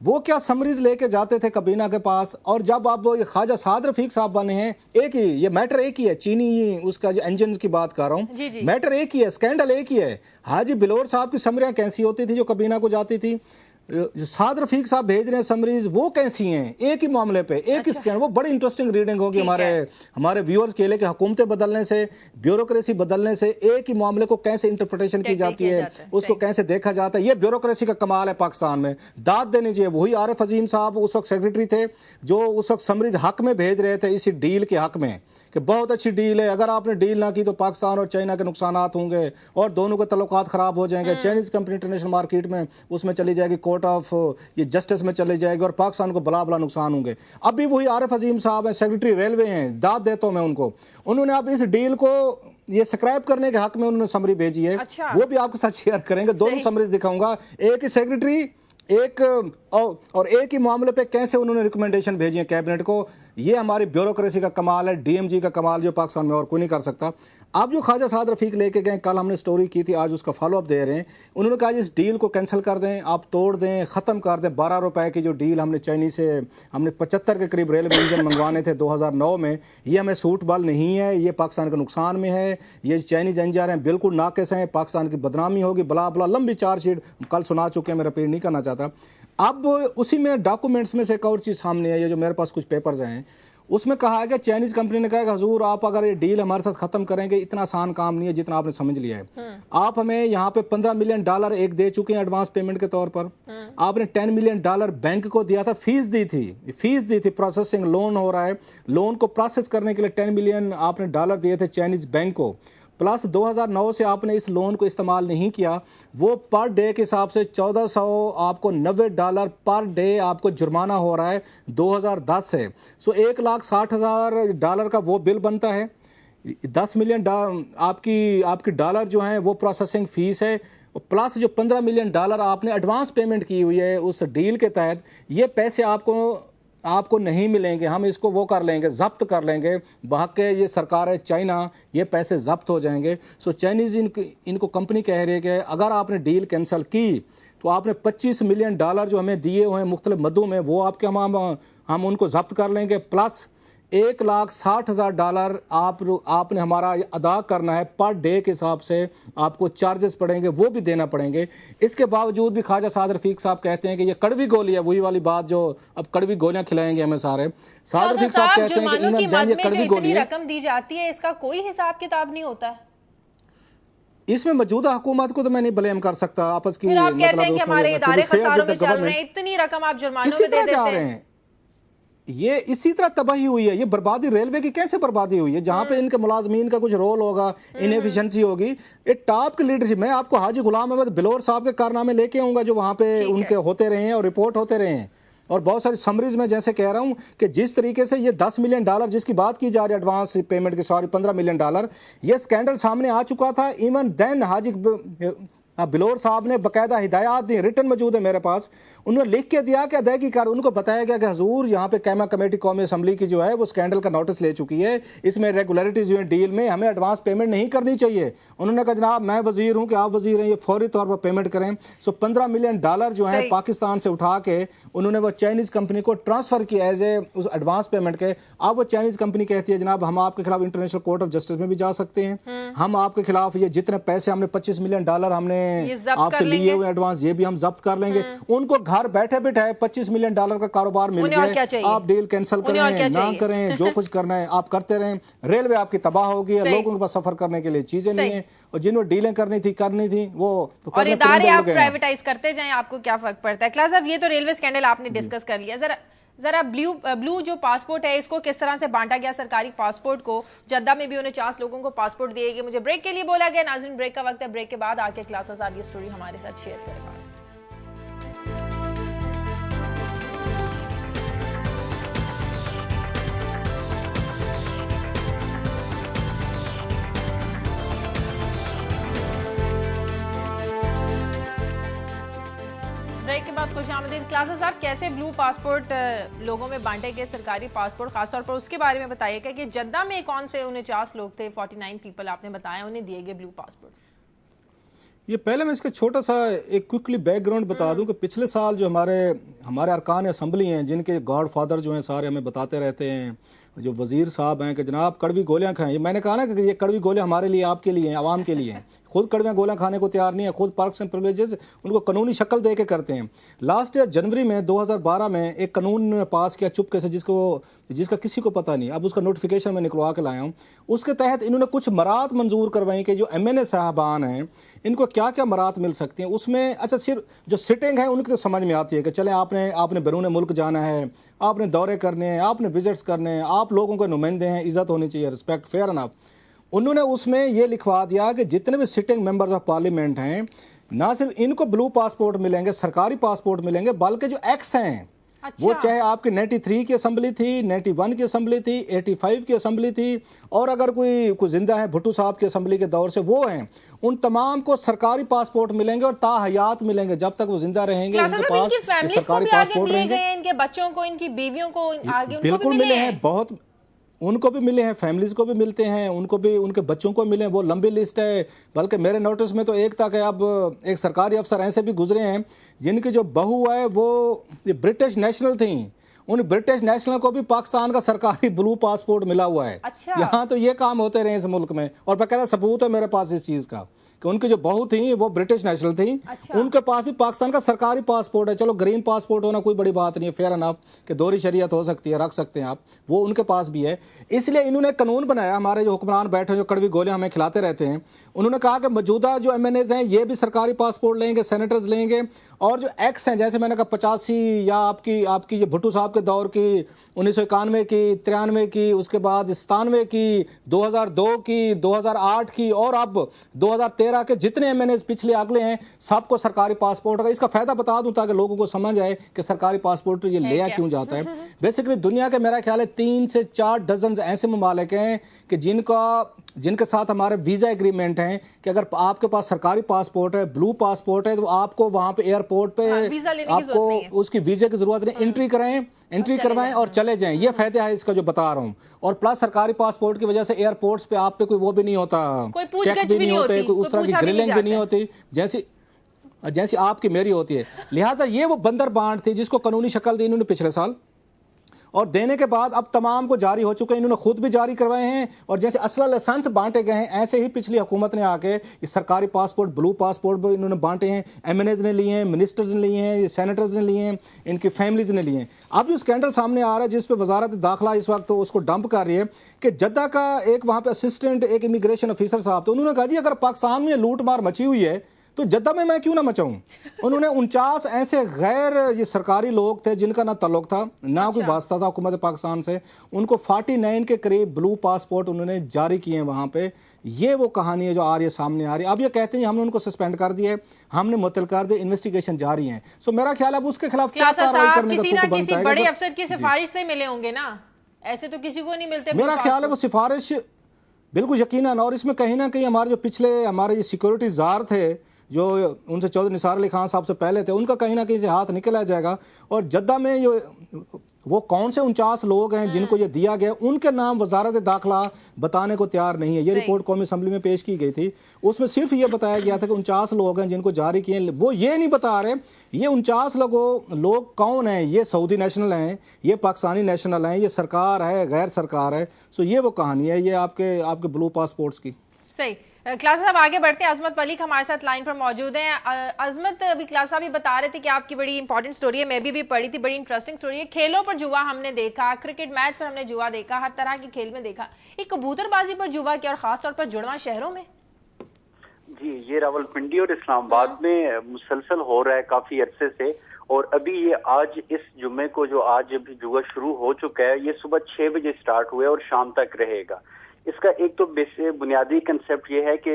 وہ کیا سمریز لے کے جاتے تھے کابینہ کے پاس, اور جب اب خواجہ سعد رفیق صاحب بنے ہیں, ایک ہی یہ میٹر ایک ہی ہے, چینی اس کا جو انجن کی بات کر رہا ہوں, میٹر ایک ہی ہے, اسکینڈل ایک ہی ہے. حاجی بلور صاحب کی سمریاں کیسی ہوتی تھی جو کابینہ کو جاتی تھی, جو سعد رفیق صاحب بھیج رہے ہیں سمریز وہ کیسی ہیں, ایک ہی معاملے پہ ایک ہی اسکینڈل. وہ بڑی انٹرسٹنگ ریڈنگ ہوگی ہمارے ویورز کے لیے کہ حکومتیں بدلنے سے, بیوروکریسی بدلنے سے ایک ہی معاملے کو کیسے انٹرپریٹیشن کی جاتی ہے, اس کو کیسے دیکھا جاتا ہے. یہ بیوروکریسی کا کمال ہے پاکستان میں, داد دینی چاہیے. وہی عارف عظیم صاحب اس وقت سیکریٹری تھے جو اس وقت سمریز حق میں بھیج رہے تھے, اسی ڈیل کے حق میں کہ بہت اچھی ڈیل ہے, اگر آپ نے ڈیل نہ کی تو پاکستان اور چائنا کے نقصانات ہوں گے اور دونوں کے تعلقات خراب ہو جائیں گے. چائنیز کمپنی انٹرنیشنل مارکیٹ میں اس میں چلی جائے گی, کورٹ آف یہ جسٹس میں چلی جائے گی, اور پاکستان کو بلا بلا نقصان ہوں گے. اب بھی وہی عارف عظیم صاحب ہیں, سیکریٹری ریلوے ہیں, داد دیتا ہوں میں ان کو. انہوں نے اب اس ڈیل کو یہ سکرائب کرنے کے حق میں انہوں نے سمری بھیجی ہے, وہ بھی آپ کے ساتھ شیئر کریں گے. دونوں سمریز دکھاؤں گا, ایک ہی سیکریٹری ایک اور ایک ہی معاملے پہ کیسے انہوں نے ریکمنڈیشن بھیجی ہے کیبنٹ کو. یہ ہماری بیوروکریسی کا کمال ہے, ڈی ایم جی کا کمال جو پاکستان میں اور کوئی نہیں کر سکتا. आप जो ख्वाजा साद रफीक लेके गए, कल हमने स्टोरी की थी, आज उसका फॉलो अप दे रहे हैं। उन्होंने कहा इस डील को कैंसिल कर दें, आप तोड़ दें, ख़त्म कर दें। 12 रुपए की जो डील हमने चाइनीज से हमने 75 के करीब रेलवे इंजन मंगवाने थे 2009 में, ये हमें सूटेबल नहीं है, ये पाकिस्तान के नुकसान में है, ये चाइनीज इंजन हैं बिल्कुल नाकिस हैं, पाकिस्तान की बदनामी होगी, बला बला लंबी चार्जशीट कल सुना चुके हैं, मैं रिपीट नहीं करना चाहता। अब उसी में डॉक्यूमेंट्स में से एक और चीज़ सामने आई है, जो मेरे पास कुछ पेपर्स हैं, उसमें कहा है कि चाइनीज कंपनी ने कहा कि हजूर आप अगर ये डील हमारे साथ खत्म करेंगे, इतना आसान काम नहीं है जितना आपने समझ लिया है। आप हमें यहाँ पे $15 मिलियन एक दे चुके हैं एडवांस पेमेंट के तौर पर। आपने $10 मिलियन बैंक को दिया था, फीस दी थी, प्रोसेसिंग लोन हो रहा है, लोन को प्रोसेस करने के लिए $10 मिलियन आपने दिए थे चाइनीज बैंक को, प्लस 2009 से आपने इस लोन को इस्तेमाल नहीं किया। वो पर डे के हिसाब से 1400 आपको $90 पर डे आपको जुर्माना हो रहा है 2010 से। सो $1,60,000 का वो बिल बनता है। $10 मिलियन आपकी डॉलर जो है वो प्रोसेसिंग फीस है, प्लस जो $15 मिलियन आपने एडवांस पेमेंट की हुई है उस डील के तहत, ये पैसे आपको नहीं मिलेंगे। हम इसको वो कर लेंगे, जब्त कर लेंगे, बहके ये सरकार है चाइना, ये पैसे जब्त हो जाएंगे। सो चाइनीज़ इनको कंपनी कह रही है कि अगर आपने डील कैंसिल की तो आपने $25 मिलियन जो हमें दिए हुए हैं मुख्तलिफ मदों में, वो आपके हम उनको जब्त कर लेंगे, प्लस $1,60,000 आपने हमारा अदा करना है पर डे के हिसाब से, आपको चार्जेस पड़ेंगे, वो भी देना पड़ेंगे। इसके बावजूद भी ख्वाजा साद रफीक साहब कहते हैं कि ये कड़वी गोली है, वही वाली बात जो अब कड़वी गोलियां खिलाएंगे हमें सारे। साद रफीक साहब कहते हैं कि ये कड़वी गोली है, रकम दी जाती है, इसका कोई हिसाब किताब नहीं होता है। इसमें मौजूदा हुकूमत को तो मैं नहीं ब्लेम कर सकता, आपस की आप कहते हैं कि हमारे इदारे खसारों में चल रहे हैं, इतनी रकम आप जुर्मानों में दे देते हैं। ये इसी तरह तबाही हुई है, ये बर्बादी रेलवे की कैसे बर्बादी हुई है, जहां पे इनके मुलाजमीन का कुछ रोल होगा, इनएफिशिएंसी होगी। ये टॉप की लीडरशिप, मैं आपको हाजी गुलाम अहमद बिलोर साहब के कारनामे लेके आऊंगा जो वहां पे उनके होते रहे हैं और रिपोर्ट होते रहे हैं, और बहुत सारी समरीज में जैसे कह रहा हूं कि जिस तरीके से ये $10 मिलियन जिसकी बात की जा रही है एडवांस पेमेंट की, सॉरी $15 मिलियन, ये स्कैंडल सामने आ चुका था। इवन देन हाजी बिलोर साहब ने बाकायदा हिदायत दी, रिटर्न मौजूद है मेरे पास, उन्होंने लिख के दिया कि अदायगी कर, उनको बताया गया कि हजूर यहाँ पे कैमा कमेटी कौमी असम्बली की जो है वो स्कैंडल का नोटिस ले चुकी है, इसमें रेगुलरिटीज हुई डील में, हमें एडवांस पेमेंट नहीं करनी चाहिए। उन्होंने कहा जनाब मैं वजीर हूँ कि आप वजीर हैं, ये फौरी तौर पर पेमेंट करें। सो $15 मिलियन जो है पाकिस्तान से उठा के उन्होंने वो चाइनीज कंपनी को ट्रांसफर किया एज ए उस एडवांस पेमेंट के। अब वो चाइनीज कंपनी कहती है जनाब हम आपके खिलाफ इंटरनेशनल कोर्ट ऑफ जस्टिस में भी जा सकते हैं, हम आपके खिलाफ ये जितने पैसे हमने $25 मिलियन हमने आपसे लिए हुए एडवांस, ये भी हम जब्त कर लेंगे। उनको घर बैठे बैठे $25 मिलियन का कारोबार मिल गया, आप डील कैंसिल करें ना करें, जो कुछ करना है आप करते रहें, रेलवे आपकी तबाह होगी, लोगों के पास सफर करने के लिए चीजें नहीं है, और जिन्होंने डीलें करनी थी वो तो और इदारे आप प्राइवेटाइज करते जाएं, आपको क्या फर्क पड़ता है। क्लास साहब ये तो रेलवे स्कैंडल आपने डिस्कस कर लिया, जरा ब्लू जो पासपोर्ट है इसको किस तरह से बांटा गया सरकारी पासपोर्ट को, जद्दा में भी 49 लोगों को पासपोर्ट दिए गए। मुझे ब्रेक के लिए बोला गया, नाज़रीन ब्रेक का वक्त है, ब्रेक के बाद आके क्लास साहब ये स्टोरी हमारे साथ शेयर करेगा। ब्रेक के बाद खुशामदीद। क्लासेस साहब कैसे ब्लू पासपोर्ट लोगों में बांटे गए, सरकारी पासपोर्ट खासतौर पर उसके बारे में बताइएगा कि जद्दा में कौन से 49 लोग थे, 49 पीपल आपने बताया उन्हें दिए गए ब्लू पासपोर्ट। ये पहले मैं इसका छोटा सा एक क्विकली बैकग्राउंड बता दूं कि पिछले साल जो हमारे अरकान असम्बली हैं, जिनके गॉड फादर जो हैं सारे हमें बताते रहते हैं, जो वजीर साहब हैं कि जनाब कड़वी गोलियां खाएं, ये मैंने कहा ना कि ये कड़वी गोलियां हमारे लिए, आपके लिए हैं, आवाम के लिए हैं, खुद कड़वियाँ गोलियां खाने को तैयार नहीं है, खुद पर्क्स एंड प्रिविलेजेस उनको कानूनी शक्ल दे के करते हैं। लास्ट ईयर जनवरी में 2012 में एक कानून पास किया चुपके से, जिसका किसी को पता नहीं, अब उसका नोटिफिकेशन मैं निकलवा के लाया हूँ। उसके तहत इन्होंने कुछ मराहत मंजूर करवाई कि जो MNA साहबान हैं इनको क्या क्या मराहत मिल सकती हैं। उसमें अच्छा सिर्फ जो सिटिंग है उनकी तो समझ में आती है कि चले आपने बैरून मुल्क जाना है, आपने दौरे करने हैं, आपने विजिट्स करने हैं, आप लोगों के नुमाइंदे हैं, इज्जत होनी चाहिए, रिस्पेक्ट, फेयर एनफ। उन्होंने उसमें ये लिखवा दिया कि जितने भी सिटिंग मेंबर्स ऑफ पार्लियामेंट हैं ना सिर्फ इनको ब्लू पासपोर्ट मिलेंगे, सरकारी पासपोर्ट मिलेंगे, बल्कि जो एक्स हैं वो चाहे आपकी 93 की असम्बली थी, 91 की असम्बली थी, 85 की असम्बली थी, और अगर कोई जिंदा है भुट्टो साहब की असम्बली के दौर से वो हैं, उन तमाम को सरकारी पासपोर्ट मिलेंगे और ताहयात मिलेंगे जब तक वो जिंदा रहेंगे, उनके पास सरकारी पासपोर्ट रहेंगे। इनके बच्चों को, इनकी बीवियों को आगे बिल्कुल मिले हैं, बहुत उनको भी मिले हैं, फैमिलीज़ को भी मिलते हैं, उनको भी उनके बच्चों को मिले हैं, वो लंबी लिस्ट है। बल्कि मेरे नोटिस में तो एक तक है, अब एक सरकारी अफसर ऐसे भी गुजरे हैं जिनकी जो बहू है वो ये ब्रिटिश नेशनल थी, उन ब्रिटिश नेशनल को भी पाकिस्तान का सरकारी ब्लू पासपोर्ट मिला हुआ है। अच्छा। यहाँ तो ये काम होते रहे इस मुल्क में, और बाकायदा सबूत है मेरे पास इस चीज़ का कि उनकी जो बहू थी वो ब्रिटिश नेशनल थी। अच्छा। उनके पास भी पाकिस्तान का सरकारी पासपोर्ट है। चलो ग्रीन पासपोर्ट होना कोई बड़ी बात नहीं है, फेयर अनफ कि दोहरी शरीयत हो सकती है, रख सकते हैं आप, वो उनके पास भी है। इसलिए इन्होंने कानून बनाया, हमारे जो हुक्मरान बैठे जो कड़वी गोलियां हमें खिलाते रहते हैं, उन्होंने कहा कि मौजूदा जो MNAs हैं ये भी सरकारी पासपोर्ट लेंगे, सेनेटर्स लेंगे, और जो एक्स हैं जैसे मैंने कहा 85 या आपकी ये भुट्टो साहब के दौर की, 1991 की, 93 की, उसके बाद 97 की, 2002 की, 2008 की, और अब 2013 के जितने MNAs पिछले अगले हैं सबको सरकारी पासपोर्ट का। इसका फायदा बता दूं ताकि लोगों को समझ आए कि सरकारी पासपोर्ट ये लिया क्यों जाता है। बेसिकली दुनिया के मेरा ख्याल है 3 से 4 डजन ऐसे ममालिक हैं कि जिनके साथ हमारे वीज़ा एग्रीमेंट हैं कि अगर आपके पास सरकारी पासपोर्ट है, ब्लू पासपोर्ट है, तो आपको वहाँ पे एयरपोर्ट पे आपको उसकी वीज़े की ज़रूरत नहीं, एंट्री करवाएं और चले जाएं। ये फायदा है इसका जो बता रहा हूँ। और प्लस सरकारी पासपोर्ट की वजह से एयरपोर्ट्स पे आप पे कोई वो भी नहीं होता, चेक भी नहीं होते, कोई उस तरह की ग्रिलिंग भी नहीं होती जैसी आपकी मेरी होती है। लिहाजा ये वो बंदर बांट थी जिसको कानूनी शक्ल दी इन्होंने पिछले साल, और देने के बाद अब तमाम को जारी हो चुके हैं, इन्होंने खुद भी जारी करवाए हैं। और जैसे असला लाइसेंस बांटे गए हैं, ऐसे ही पिछली हुकूमत ने आके ये सरकारी पासपोर्ट, ब्लू पासपोर्ट भी इन्होंने बांटे हैं। MNAs ने लिए हैं, मिनिस्टर्स ने लिए हैं, सेनेटर्स ने लिए हैं, इनकी फैमिलीज ने लिए हैं। अब जो स्कैंडल सामने आ रहा है जिस पे वजारत दाखिला इस वक्त तो उसको डंप कर रही है कि जद्दा का एक वहाँ पे असिस्टेंट एक इमिग्रेशन ऑफिसर साहब, तो उन्होंने कहा जी अगर पाकिस्तान में लूट मार मची हुई है तो जद्दा में मैं क्यों ना मचाऊं। उन्होंने 49 ऐसे गैर ये सरकारी लोग थे जिनका ना ताल्लुक था ना कोई वास्ता था हुकूमत पाकिस्तान से, उनको 49 के करीब ब्लू पासपोर्ट उन्होंने जारी किए हैं वहाँ पे। ये वो कहानी है जो आ रही है, सामने आ रही है। अब ये कहते हैं हमने उनको सस्पेंड कर दिया है, हमने मुअत्तल कर दिया, इन्वेस्टिगेशन जारी है। सो मेरा ख्याल है अब उसके खिलाफ क्या कार्रवाई करने का किसी ना किसी बड़े अफसर की सिफारिश से मिले होंगे ना, ऐसे तो किसी को नहीं मिलते। मेरा ख्याल है वो सिफारिश बिल्कुल यकीनन, और इसमें कहीं ना कहीं हमारे जो पिछले हमारे सिक्योरिटी जार थे जो उनसे चौधरी निसार अली खान साहब से पहले थे, उनका कहीं ना कहीं से हाथ निकला जाएगा। और जद्दा में वो कौन से 49 लोग हैं जिनको ये दिया गया, उनके नाम वजारत दाखिला बताने को तैयार नहीं है। ये रिपोर्ट कौमी असम्बली में पेश की गई थी, उसमें सिर्फ ये बताया गया था कि 49 लोग हैं जिनको जारी किए। वो ये नहीं बता रहे ये 49 लोग कौन हैं, ये सऊदी नेशनल हैं, ये पाकिस्तानी नेशनल हैं, ये सरकार है, गैर सरकार है। सो ये वो कहानी है ये आपके ब्लू पासपोर्ट्स की। सही। क्लास साहब आगे बढ़ते हैं। अजमत मलिक हमारे साथ लाइन पर मौजूद हैं। अजमत, अभी क्लास साहब भी बता रहे थे कि आपकी बड़ी इंपॉर्टेंट स्टोरी है, मैं भी पढ़ी थी, बड़ी इंटरेस्टिंग स्टोरी है। खेलों पर जुआ हमने देखा, क्रिकेट मैच पर हमने जुआ देखा, हर तरह के खेल में देखा, एक कबूतरबाजी पर जुआ किया और खासतौर पर जुड़वा शहरों में। जी, ये रावलपिंडी और इस्लामाबाद में मुसलसल हो रहा है काफी अरसे से, और अभी ये आज इस जुम्मे को जो आज अभी जुआ शुरू हो चुका है, ये सुबह 6 बजे स्टार्ट हुआ है और शाम तक रहेगा। इसका एक तो बुनियादी कंसेप्ट ये है कि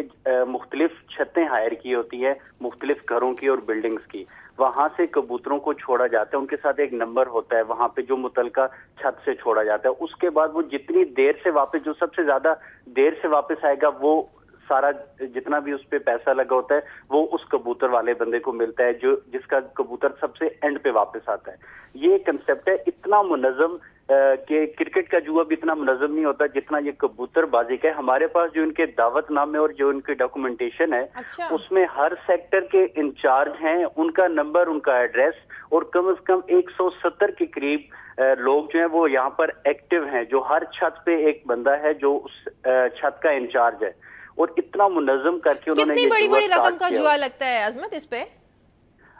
मुख्तलिफ छतें हायर की होती हैं, मुख्तलिफ घरों की और बिल्डिंग्स की, वहां से कबूतरों को छोड़ा जाता है, उनके साथ एक नंबर होता है वहां पे जो मुतलका छत से छोड़ा जाता है। उसके बाद वो जितनी देर से वापस, जो सबसे ज्यादा देर से वापस आएगा, वो सारा जितना भी उस पे पैसा लगा होता है वो उस कबूतर वाले बंदे को मिलता है जो जिसका कबूतर सबसे एंड पे वापस आता है। ये कंसेप्ट है। इतना मुनज़्ज़म कि क्रिकेट का जुआ भी इतना मुनज़्ज़म नहीं होता जितना ये कबूतरबाजी का है। हमारे पास जो इनके दावतनामे और जो इनकी डॉक्यूमेंटेशन है, अच्छा। उसमें हर सेक्टर के इंचार्ज हैं, उनका नंबर, उनका एड्रेस, और कम से कम 170 के करीब लोग जो हैं वो यहाँ पर एक्टिव हैं, जो हर छत पे एक बंदा है जो उस छत का इंचार्ज है। और इतना मुनज़्ज़म करके उन्होंने कितनी बड़ी रकम का जुआ लगता है अजमत इस पे?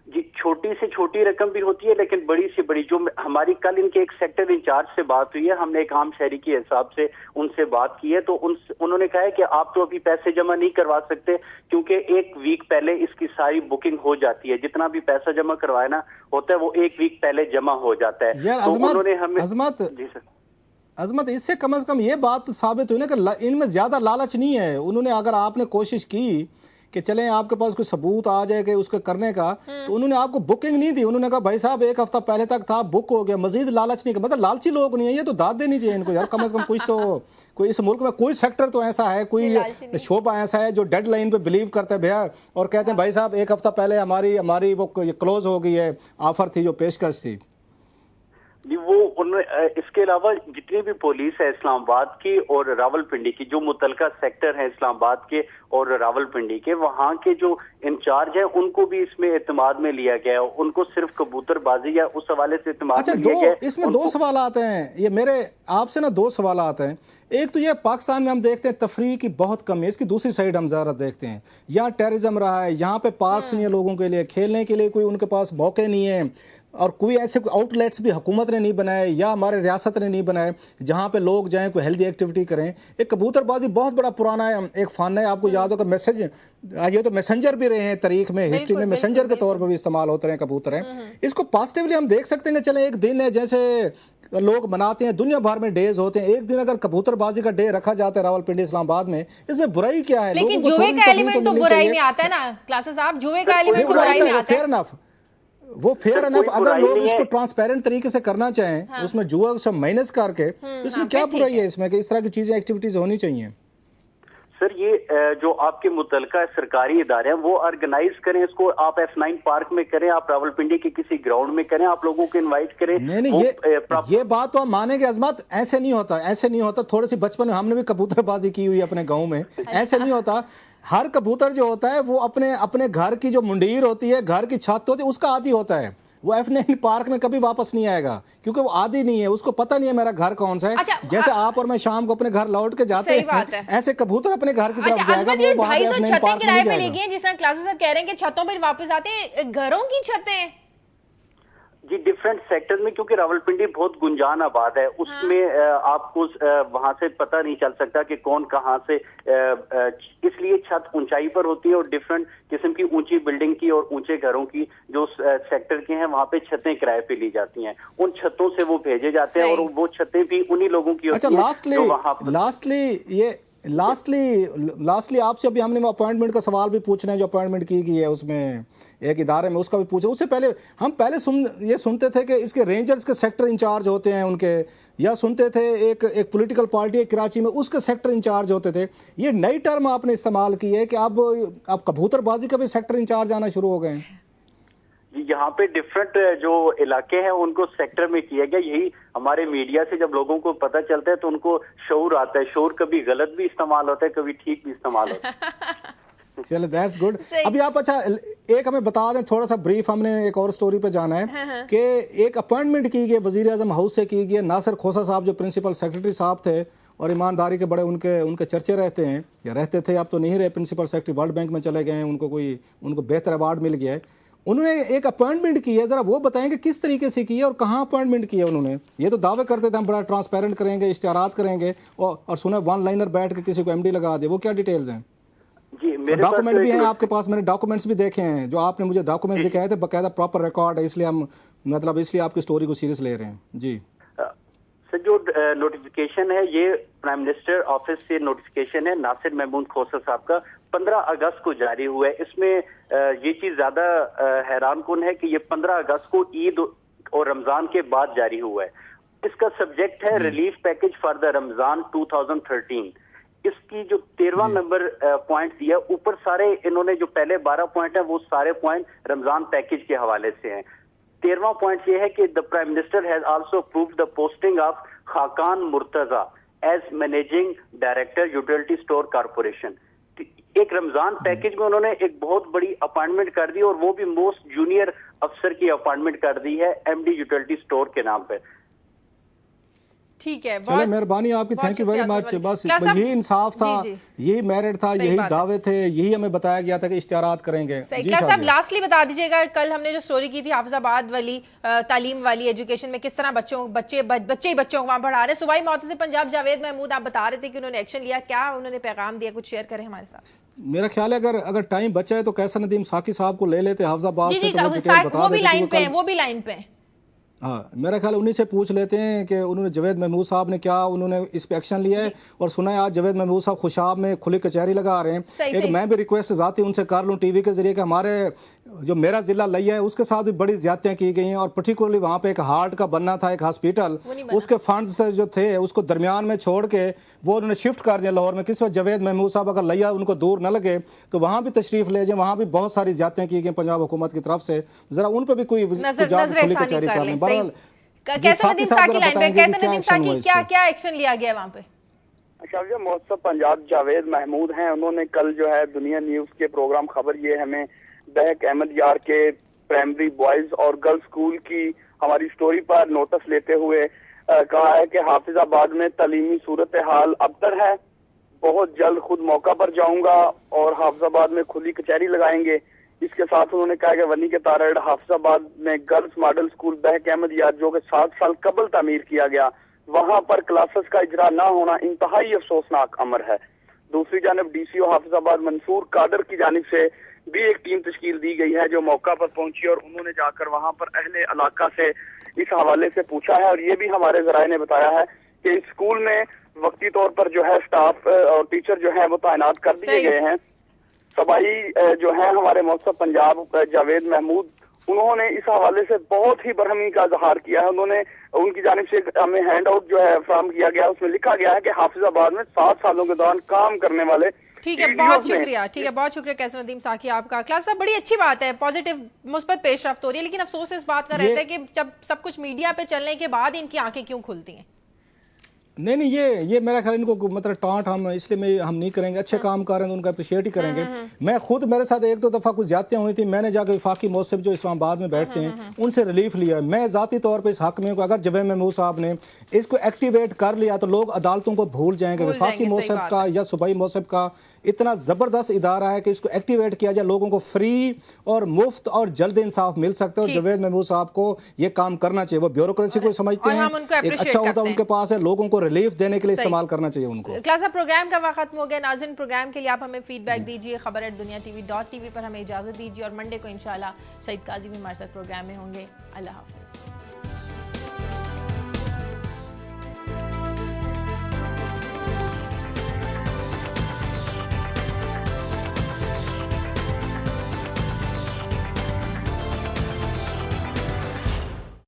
जी, छोटी से छोटी रकम भी होती है लेकिन बड़ी से बड़ी, जो हमारी कल इनके एक सेक्टर इंचार्ज से बात हुई है, हमने एक आम शहरी के हिसाब से उनसे बात की है, तो उन्होंने कहा है कि आप तो अभी पैसे जमा नहीं करवा सकते क्योंकि 1 वीक पहले इसकी सारी बुकिंग हो जाती है, जितना भी पैसा जमा करवाना होता है वो 1 वीक पहले जमा हो जाता है। तो उन्होंने हमें जी सर अजमत इससे कम से कम ये बात तो साबित हुई ना कि इनमें ज्यादा लालच नहीं है। उन्होंने अगर आपने कोशिश की कि चलें आपके पास कोई सबूत आ जाए कि उसके करने का, तो उन्होंने आपको बुकिंग नहीं दी। उन्होंने कहा भाई साहब 1 हफ्ता पहले तक था, बुक हो गया, मजीद लालच नहीं। मतलब लालची लोग नहीं है ये, तो दाद देनी चाहिए इनको यार, कम से कम कुछ तो। कोई इस मुल्क में कोई सेक्टर तो ऐसा है, कोई शोबा ऐसा है जो डेड लाइन पे बिलीव करता है भैया, और कहते हैं भाई साहब 1 हफ्ता पहले हमारी वो क्लोज हो गई है, ऑफर थी जो पेशकश थी। وہ इसके अलावा जितनी भी पुलिस है इस्लामाबाद की और रावलपिंडी की, जो मुतलका सेक्टर है इस्लामाबाद के और रावलपिंडी के, वहाँ के जो इंचार्ज है उनको भी इसमें एतमाद में लिया गया है। उनको सिर्फ कबूतरबाजी या उस हवाले से एतमाद में लिया गया है। इसमें दो सवाल आते हैं, ये मेरे आपसे ना दो सवाल आते हैं। एक तो ये पाकिस्तान में हम देखते हैं तफरीह की बहुत कमी है, इसकी दूसरी साइड हम ज़रा देखते हैं, यहाँ टेररिज्म रहा है, यहाँ पे पार्क्स नहीं है लोगों के लिए, खेलने के लिए कोई उनके पास मौके नहीं है, और कोई ऐसे आउटलेट्स भी हुकूमत ने नहीं बनाए या हमारे रियासत ने नहीं बनाए जहाँ पे लोग जाएं कोई हेल्दी एक्टिविटी करें। एक कबूतरबाजी बहुत बड़ा पुराना है, एक फ़न है, आपको याद होगा मैसेज, ये तो मैसेंजर भी रहे हैं तारीख में, हिस्ट्री में मैसेंजर के तौर पर भी इस्तेमाल होते रहे कबूतर हैं। इसको पॉजिटिवली हम देख सकते हैं कि चले एक दिन है, जैसे लोग मनाते हैं, दुनिया भर में डेज होते हैं, एक दिन अगर कबूतरबाजी का डे रखा जाता है रावलपिंडी इस्लामाबाद में, इसमें बुराई क्या है? लेकिन जुए का एलिमेंट तो बुराई में आता है ना क्लासेस साहब, जुए का एलिमेंट तो बुराई में आता है। फेयर इनफ, वो फेयर इनफ, अगर लोग इसको ट्रांसपेरेंट तरीके से करना चाहें, उसमें जुआ सब माइनस करके, इसमें क्या बुराई है इसमें कि इस तरह की चीजें एक्टिविटीज होनी चाहिए? सर ये जो आपके मुतलका सरकारी इदारे हैं वो ऑर्गेनाइज करें इसको, आप F9 पार्क में करें, आप रावलपिंडी के किसी ग्राउंड में करें, आप लोगों को इनवाइट करें। नहीं, ये बात तो हम मानेंगे अजमत, ऐसे नहीं होता, ऐसे नहीं होता। थोड़ी सी बचपन में हमने भी कबूतरबाजी की हुई अपने गाँव में, ऐसे नहीं होता। हर कबूतर जो होता है वो अपने घर की जो मुंडीर होती है, घर की छत होती है, उसका आदी होता है। वो F9 पार्क में कभी वापस नहीं आएगा क्योंकि वो आदी नहीं है, उसको पता नहीं है मेरा घर कौन सा है। अच्छा, जैसे आप और मैं शाम को अपने घर लौट के जाते हैं, ऐसे कबूतर अपने घर की तरफ जाएगा। वो 250 छतें किराए पे लेगी हैं, जिस तरह क्लासेस सर कह रहे हैं कि छतों पर वापस आते हैं, घरों की छतें जी डिफरेंट सेक्टर में, क्योंकि रावलपिंडी बहुत गुंजान आबाद है, उसमें आपको वहां से पता नहीं चल सकता कि कौन कहाँ से, इसलिए छत ऊंचाई पर होती है और डिफरेंट किस्म की ऊंची बिल्डिंग की और ऊंचे घरों की जो सेक्टर के हैं वहां पे छतें किराए पे ली जाती हैं, उन छतों से वो भेजे जाते हैं और वो छतें भी उन्हीं लोगों की होती हैं। लास्टली आपसे अभी हमने अपॉइंटमेंट का सवाल भी पूछना है, जो अपॉइंटमेंट की गई है उसमें एक इदारे में, उसका भी पूछे। उससे पहले हम ये सुनते थे कि इसके रेंजर्स के सेक्टर इंचार्ज होते हैं उनके, या सुनते थे एक पॉलिटिकल पार्टी है कराची में उसके सेक्टर इंचार्ज होते थे। ये नई टर्म आपने इस्तेमाल की है कि अब कबूतरबाजी का भी सेक्टर इंचार्ज आना शुरू हो गए हैं। यहाँ पे डिफरेंट जो इलाके हैं उनको सेक्टर में किया गया। यही हमारे मीडिया से जब लोगों को पता चलता है तो उनको शऊर आता है। शऊर कभी गलत भी इस्तेमाल होता है, कभी ठीक भी इस्तेमाल होता है। चलो दैट्स गुड। अभी आप अच्छा एक हमें बता दें, थोड़ा सा ब्रीफ, हमने एक और स्टोरी पे जाना है कि एक अपॉइंटमेंट की गई वजीर आजम हाउस से की गई। नासिर खोसा साहब जो प्रिंसिपल सेक्रेटरी साहब थे और ईमानदारी के बड़े उनके चर्चे रहते हैं, या रहते थे, अब तो नहीं रहे, प्रिंसिपल सेक्रेटरी वर्ल्ड बैंक में चले गए हैं, उनको बेहतर अवार्ड मिल गया है। उन्होंने एक अपॉइंटमेंट की है, जरा वो बताएंगे किस तरीके से की है और कहाँ अपॉइंटमेंट की है उन्होंने? ये तो दावे करते थे हम बड़ा ट्रांसपेरेंट करेंगे, इश्तिहारात करेंगे, और सुने वन लाइनर बैठ के किसी को MD लगा दे। वो क्या डिटेल्स हैं? जी मेरे डॉक्यूमेंट भी हैं आपके पास, मैंने डॉक्यूमेंट्स भी देखे हैं, जो आपने मुझे डॉक्यूमेंट्स दिखाए थे, बाकायदा प्रॉपर रिकॉर्ड है, इसलिए आपकी स्टोरी को सीरियस ले रहे हैं। जी सर, जो नोटिफिकेशन है ये प्राइम मिनिस्टर ऑफिस से नोटिफिकेशन है नासिर महमूद खोसा साहब का, 15 अगस्त को जारी हुआ है। इसमें ये चीज ज्यादा हैरान कुन है कि ये 15 अगस्त को ईद और रमजान के बाद जारी हुआ है। इसका सब्जेक्ट है relief package for the Ramzan 2013। इसकी जो 13वां नंबर पॉइंट दिया, ऊपर सारे इन्होंने जो पहले 12 पॉइंट है वो सारे पॉइंट रमजान पैकेज के हवाले से हैं। 13वां पॉइंट ये है कि the prime minister has also approved the posting of Khaqan Murtaza as managing director utility store corporation. एक रमजान पैकेज में उन्होंने एक बहुत बड़ी अपॉइंटमेंट कर दी और वो भी मोस्ट जूनियर अफसर की अपॉइंटमेंट कर दी है MD यूटिलिटी स्टोर के नाम पे। ठीक है, चले मेहरबानी आपकी, थैंक यू वेरी मच। बस यही इंसाफ था, यही मेरिट था, यही दावे थे, यही हमें बताया गया था कि इश्तिहारात करेंगे। साहब लास्टली बता दीजिएगा, कल हमने जो स्टोरी की थी हाफिजाबाद वाली तालीम वाली एजुकेशन में किस तरह बच्चों को वहाँ पढ़ा रहे, सूबाई मुअत्तसिम पंजाब जावेद महमूद, आप बता रहे थे कि उन्होंने एक्शन लिया, क्या उन्होंने पैगाम दिया, कुछ शेयर करें हमारे साथ? मेरा ख्याल है अगर टाइम बचा है तो कैसा नदीम साकी साहब को ले लेते हाफिजाबाद से, वो भी लाइन पे। हाँ, मेरा ख्याल उन्हीं से पूछ लेते हैं कि उन्होंने जावेद महमूद साहब ने क्या उन्होंने इस पे एक्शन लिया है। और सुना है आज जावेद महमूद साहब खुशाब में खुली कचहरी लगा रहे हैं। एक मैं भी रिक्वेस्ट जाती उनसे कर लूँ टीवी के जरिए कि हमारे जो मेरा जिला लिया है उसके साथ भी बड़ी ज्यादतियाँ की गई हैं, और पर्टिकुलरली वहाँ पे एक हार्ट का बनना था, एक हॉस्पिटल, उसके फंड्स जो थे उसको दरमियान में छोड़ के वो उन्होंने शिफ्ट कर दिया लाहौर में। किस वक्त जावेद महमूद साहब अगर लिया उनको दूर न लगे तो वहाँ भी तशरीफ ले जाए, वहाँ भी बहुत सारी ज्यादतियाँ की गई पंजाब हुकूमत की तरफ से, जरा उन पर भी कोई खुली कचहरी कर लें। कैसर नदीम शाह की लाइन पे, कैसर नदीम शाह की क्या एक्शन लिया गया वहाँ पे? अच्छा, जो महोत्सव पंजाब जावेद महमूद हैं, उन्होंने कल जो है दुनिया न्यूज के प्रोग्राम खबर ये हमें बहक अहमद यार के प्राइमरी बॉयज और गर्ल्स स्कूल की हमारी स्टोरी पर नोटिस लेते हुए कहा है कि हाफिजाबाद में तालीमी सूरत हाल अबतर है, बहुत जल्द खुद मौका पर जाऊंगा और हाफिजाबाद में खुली कचहरी लगाएंगे। इसके साथ उन्होंने कहा कि वनी के तारड़ हाफिजाबाद में गर्ल्स मॉडल स्कूल बहक अहमद यार जो कि 7 साल कबल तामीर किया गया, वहां पर क्लासेस का इजरा ना होना इंतहाई अफसोसनाक अमर है। दूसरी जानब डीसीओ हाफिजाबाद मंसूर कादर की जानिब से भी एक टीम तश्कील दी गई है जो मौका पर पहुंची और उन्होंने जाकर वहां पर अहले इलाका से इस हवाले से पूछा है। और ये भी हमारे जराए ने बताया है कि इस स्कूल में वक्ती तौर पर जो है स्टाफ और टीचर जो है वो तैनात कर दिए गए हैं। सबाई जो है हमारे महोत्सव पंजाब जावेद महमूद, उन्होंने इस हवाले से बहुत ही बरहमी का इजहार किया है। उन्होंने उनकी जानिब से हमें हैंड आउट जो है फ्राहम किया गया, उसमें लिखा गया है कि हाफिजाबाद में 7 सालों के दौरान काम करने वाले। ठीक है, बहुत शुक्रिया। ठीक है, बहुत शुक्रिया कैसर नदीम साकी आपका। क्लास साहब, बड़ी अच्छी बात है, पॉजिटिव मुस्बत पेशरफ्त हो रही है, लेकिन अफसोस इस बात का रहता है कि जब सब कुछ मीडिया पे चलने के बाद इनकी आंखें क्यों खुलती हैं? नहीं, ये मेरा ख्याल इनको मतलब टांट हम इसलिए हम नहीं करेंगे। अच्छे काम कर रहे हैं तो उनका अप्रिशिएट ही करेंगे। मैं खुद, मेरे साथ 1-2 दफ़ा कुछ ज्यादतियां हुई थी, मैंने जाकर वफाकी मौसम जो इस्लामाबाद में बैठते हैं उनसे रिलीफ लिया। मैं ज़ाती तौर पर इस हक में हूं, अगर जावेद महमूद साहब ने इसको एक्टिवेट कर लिया तो लोग अदालतों को भूल जाएंगे। वफाकी मौसम का या सूबाई मौसम का इतना ज़बरदस्त इदारा है कि इसको एक्टिवेट किया जाए, लोगों को फ्री और मुफ्त और जल्द इंसाफ मिल सकता है। और जावेद महमूद साहब को ये काम करना चाहिए। वो ब्यूरोक्रेसी को समझते हैं, एक अच्छा होता उनके पास है, लोगों को रिलीफ देने के लिए इस्तेमाल करना चाहिए उनको। क्लास प्रोग्राम का वक्त खत्म हो गया। नाज़रीन, प्रोग्राम के लिए आप हमें फीडबैक दीजिए, खबर@duniatv.tv पर हमें इजाजत दीजिए और मंडे को इंशाल्लाह सईद काजी भी हमारे साथ प्रोग्राम में होंगे। अल्लाह हाफिज़।